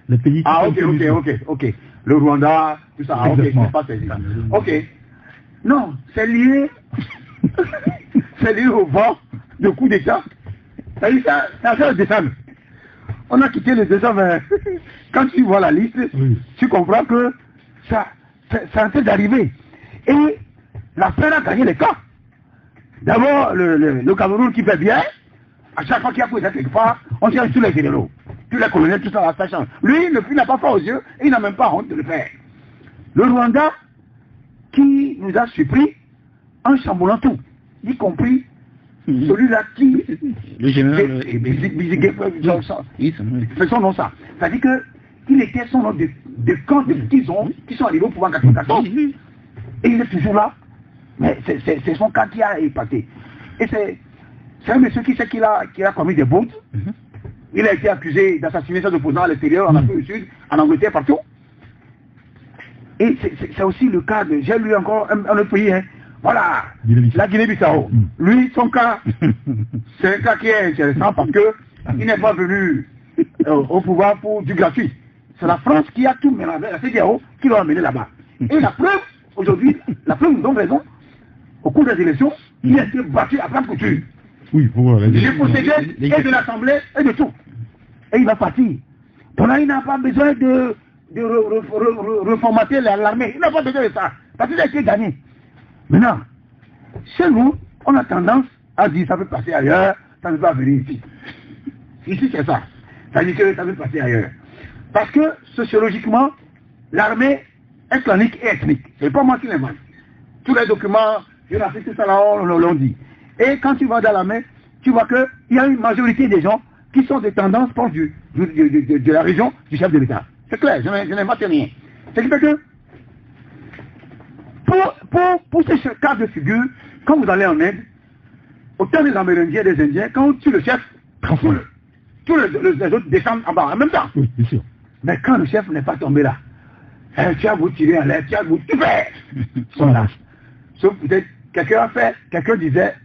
les pays... Ah, ok. Le Rwanda, tout ça. Ah, ok, c'est pas ça. Ok. Non, c'est lié... c'est lié au vent de coup d'État. C'est-à-dire, ça fait le décembre. On a quitté le décembre. Quand tu vois la liste, tu comprends que ça c'est en train d'arriver. Et la paix a gagné les cas. D'abord, le Cameroun qui fait bien, à chaque fois qu'il y a pour quelque part, on cherche tous les généraux, tous les colonels, tout ça, ça change. Lui, il n'a pas fait aux yeux, et il n'a même pas honte de le faire. Le Rwanda, qui nous a surpris en chamboulant tout, y compris celui-là qui... Le général... C'est son nom ça. C'est-à-dire qu'il était son nom de camp qui sont arrivés au pouvoir en 1994. Et il est toujours là. Mais c'est son camp qui a épaté. Et c'est un monsieur qui sait qu'il a commis des bombes. Il a été accusé d'assassiner ses opposants à l'extérieur, en Afrique du Sud, en Angleterre, partout. Et c'est aussi le cas de... J'ai lu encore un autre pays, hein. Voilà, la Guinée-Bissau. Lui, son cas, c'est un cas qui est intéressant parce qu'il n'est pas venu au pouvoir pour du gratuit. C'est la France qui a tout mélangé, la CDAO, qui l'a amené là-bas. Et la preuve, aujourd'hui, la preuve nous donne raison, au cours des élections, il a été battu à plein de couture. Oui, pour j'ai possédé et de l'Assemblée et de tout. Et il va partir. Donc là, il n'a pas besoin de reformater l'armée. Il n'a pas besoin de ça. Parce qu'il a été gagné. Maintenant, chez nous, on a tendance à dire ça peut passer ailleurs, ça ne peut pas venir ici. Ici, c'est ça. Ça dit que ça peut passer ailleurs. Parce que, sociologiquement, l'armée est clanique et ethnique. C'est pas moi qui l'invente. Tous les documents, géographiques, tout ça là, on l'ont dit. Et quand tu vas dans l'armée, tu vois qu'il y a une majorité des gens qui sont des tendances proches de la région du chef de l'État. C'est clair, je n'invente rien. Ce qui fait que, pour ce cas de figure, quand vous allez en Inde, autant des Amérindiens et des Indiens, quand on tue le chef, tous les autres descendent en bas en même temps. Oui, bien sûr. Mais quand le chef n'est pas tombé là, tu as vous tirer en l'air, tu as vous tout faire. Sont là. Sauf peut-être, quelqu'un disait,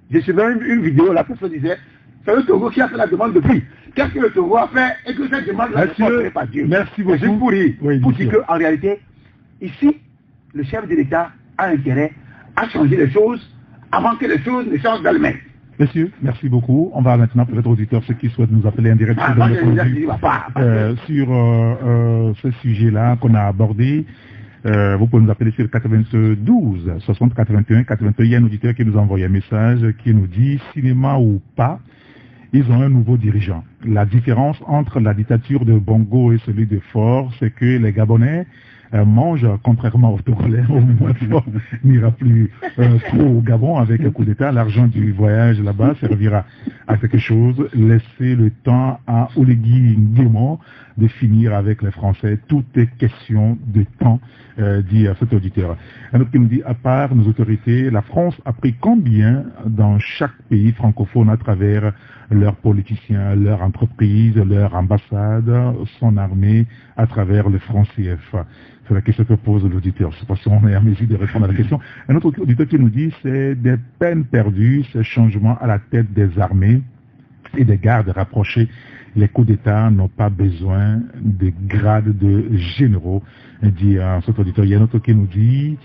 j'ai suivi une vidéo, la personne disait, c'est le Togo qui a fait la demande depuis. Qu'est-ce que le Togo a fait et que cette demande n'a pas été par Dieu. Merci beaucoup. Juste pour dire qu'en réalité, ici, le chef de l'État a intérêt à changer les choses avant que les choses ne changent d'elles-mêmes. Monsieur, merci beaucoup. On va maintenant peut-être auditeurs, ceux qui souhaitent nous appeler en direct sur ce sujet-là qu'on a abordé. Vous pouvez nous appeler sur 92 60 81 81. Il y a un auditeur qui nous a envoyé un message qui nous dit cinéma ou pas, ils ont un nouveau dirigeant. La différence entre la dictature de Bongo et celui de Faure, c'est que les Gabonais mangent, contrairement aux Togolais, au moins Faure n'ira plus trop au Gabon avec un coup d'État. L'argent du voyage là-bas servira à quelque chose. Laissez le temps à Oligui Nguema de finir avec les Français. Tout est question de temps, dit cet auditeur. Un autre qui nous dit, à part nos autorités, la France a pris combien dans chaque pays francophone à travers leurs politiciens, leurs entreprises, leurs ambassades, son armée, à travers le franc CFA? C'est la question que pose l'auditeur. Je ne sais pas si on est à mesure de répondre à la question. Un autre auditeur qui nous dit, c'est des peines perdues, ce changement à la tête des armées et des gardes rapprochés. Les coups d'État n'ont pas besoin de grades de généraux, dit cet auditeur. Il y a un autre qui nous dit,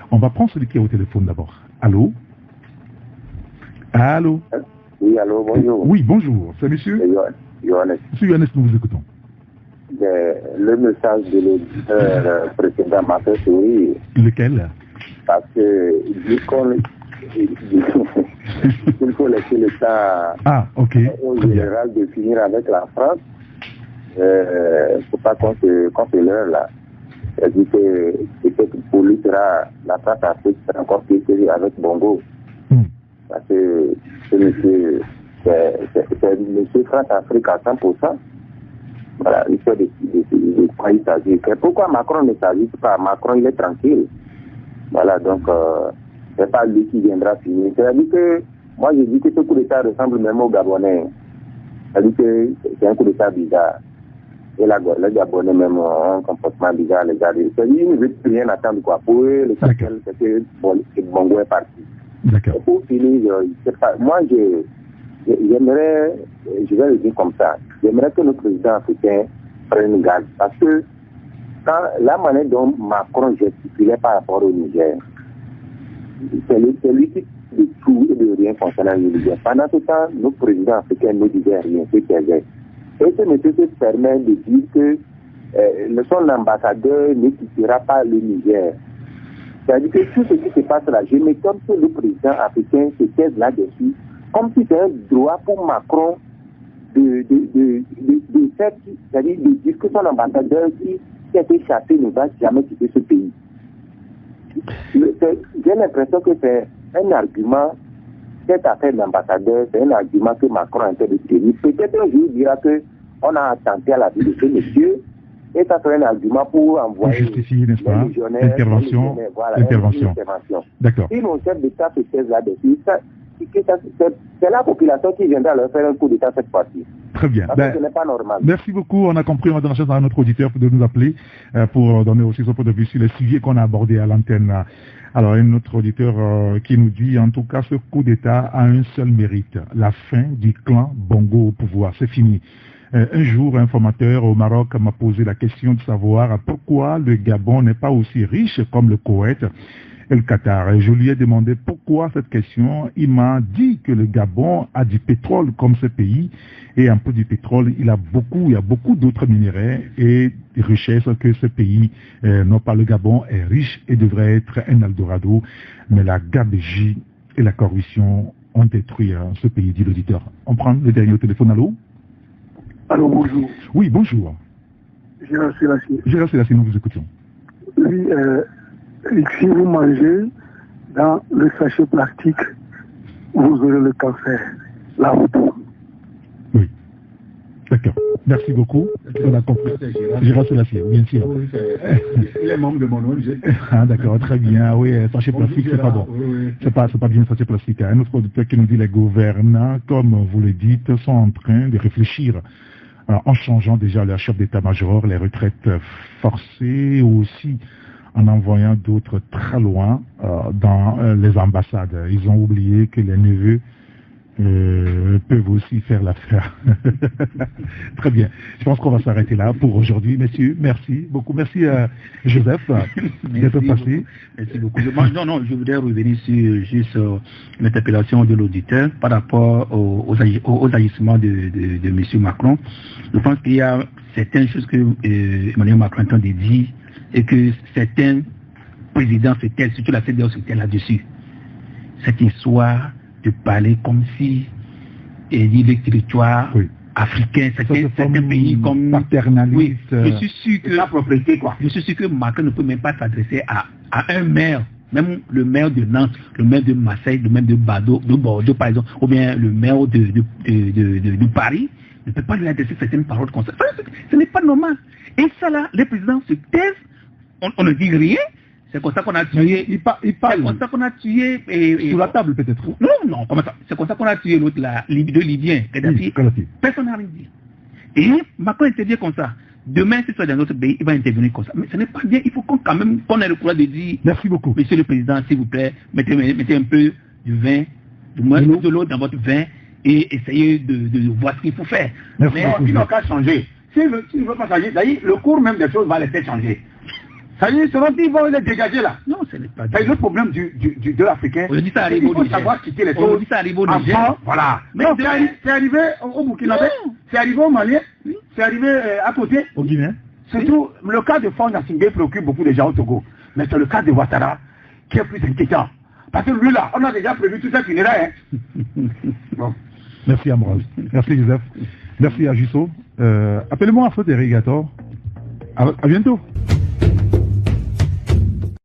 on va prendre celui qui est au téléphone d'abord. Allô? Allô? Oui, allô, bonjour. Oui, bonjour. C'est monsieur? Yohannes. Monsieur Yohannes, nous vous écoutons. Le message de l'auditeur précédent m'a fait sourire. Lequel? Parce que il faut laisser l'État au général de finir avec la France. Faut pas qu'on se leurre là. C'est-à-dire que peut-être pour lui la France Afrique sera encore plus sérieuse avec Bongo. Parce que ce monsieur, c'est monsieur France Afrique à 100%. Voilà, il fait de quoi il s'agit. Pourquoi Macron ne s'agit pas? Macron, il est tranquille. Voilà, donc, c'est pas lui qui viendra finir. C'est-à-dire que, moi, je dis que ce coup d'État ressemble même au Gabonais. C'est-à-dire que c'est un coup d'État bizarre. Et les Gabonais même ont un comportement bizarre à l'égard de... C'est-à-dire qu'ils ne veulent plus rien attendre, quoi. Pour eux, le cartel, c'est que Bongo est parti. D'accord. Pour finir, moi, j'aimerais, je vais le dire comme ça, j'aimerais que le président africain prenne garde. Parce que quand la manière dont Macron gesticulait par rapport au Niger, c'est lui qui de tout et de rien concernant le Niger. Pendant ce temps, nos présidents africains ne disaient rien, c'est qu'ils faisaient. Et ce monsieur se permet de dire que son ambassadeur ne quittera pas le Niger. C'est-à-dire que tout ce qui se passe là, je m'étonne que le président africain se taise là-dessus, comme si c'était un droit pour Macron de faire, c'est-à-dire de dire que son ambassadeur qui a été chassé ne va jamais quitter ce pays. J'ai l'impression que c'est un argument, cette affaire d'ambassadeur, c'est un argument que Macron a été de tenir. Peut-être un jour il dira qu'on a attenté à la vie de ce monsieur, et ça serait un argument pour envoyer justifier, n'est-ce pas, l'intervention. D'accord. Si mon chef d'État se taise là-dessus, c'est la population qui viendra leur faire un coup d'État cette fois-ci. Très bien. Ce n'est pas normal. Merci beaucoup. On a compris. On va donner la chance à notre auditeur de nous appeler pour donner aussi son point de vue sur les sujets qu'on a abordés à l'antenne. Alors, un autre auditeur qui nous dit, en tout cas, ce coup d'État a un seul mérite, la fin du clan Bongo au pouvoir. C'est fini. Un jour, un formateur au Maroc m'a posé la question de savoir pourquoi le Gabon n'est pas aussi riche comme le Koweït et le Qatar. Et je lui ai demandé pourquoi cette question. Il m'a dit que le Gabon a du pétrole comme ce pays, et un peu du pétrole, il y a beaucoup d'autres minéraux et des richesses que ce pays, non pas le Gabon, est riche et devrait être un Eldorado. Mais la gabegie et la corruption ont détruit ce pays, dit l'auditeur. On prend le dernier téléphone. Allô? Allô, bonjour. Oui, bonjour. Gérard Sélassie. Gérard Sélassie, nous vous écoutons. Oui, si vous mangez dans le sachet plastique, vous aurez le cancer. La route. Oui. D'accord. Merci beaucoup. On a compris. Gérard Sélassie, bien sûr. Oui, il est membre de mon ONG. Ah, d'accord, très bien. Oui, sachet plastique, c'est pas bon. Oui. C'est pas bien sachet plastique. Un autre auditeur qui nous dit les gouvernants, comme vous le dites, sont en train de réfléchir en changeant déjà leur chef d'état-major, les retraites forcées, ou aussi en envoyant d'autres très loin dans les ambassades. Ils ont oublié que les neveux peuvent aussi faire l'affaire. Très bien. Je pense qu'on va s'arrêter là pour aujourd'hui. Messieurs, merci beaucoup. Merci à Joseph d'être passé. Merci beaucoup. Je voudrais revenir sur juste l'interpellation de l'auditeur par rapport aux agissements de M. Macron. Je pense qu'il y a certaines choses que Emmanuel Macron est en train de dire et que certains présidents se taisent, surtout la CDAO se taisent là-dessus. Cette histoire de parler comme si les territoires africains, certains pays comme paternalistes. Oui, je suis sûr que la propriété, quoi. Je suis sûr que Macron ne peut même pas s'adresser à un maire, même le maire de Nantes, le maire de Marseille, le maire de Bordeaux par exemple, ou bien le maire de Paris, ne peut pas lui adresser certaines paroles comme ça. Ce n'est pas normal. Et ça là, les présidents se taisent, on ne dit rien. C'est comme ça qu'on a tué. Il parle. C'est comme ça qu'on a tué. Sous la table peut-être. Non, comment ça? C'est comme ça qu'on a tué l'autre, le Libyen, Kadhafi. Personne n'a rien dit. Et Macron intervient comme ça. Demain, si c'est dans notre pays, il va intervenir comme ça. Mais ce n'est pas bien. Il faut qu'on ait le courage de dire. Merci beaucoup. Monsieur le Président, s'il vous plaît, mettez un peu du vin, de l'eau dans votre vin et essayez de voir ce qu'il faut faire. Merci mais beaucoup. Il n'a qu'à changer. S'il ne veut pas changer, d'ailleurs, le cours même des choses va les faire changer. C'est-à-dire, ce dont ils vont les dégager là. Non, ce n'est pas c'est le problème de l'Africain. Il faut savoir quitter les choses. Avant, voilà. Mais c'est arrivé au Burkina Faso, c'est arrivé au Mali, c'est arrivé à côté. Au Guinée. Surtout, le cas de Faure Gnassingbé préoccupe beaucoup de gens au Togo. Mais c'est le cas de Ouattara qui est plus inquiétant. Parce que lui là, on a déjà prévu tout ça finira. Bon. Merci Ambroise. Merci Joseph. Merci à Jusso. Appelez-moi à Frédéric Gator. À bientôt.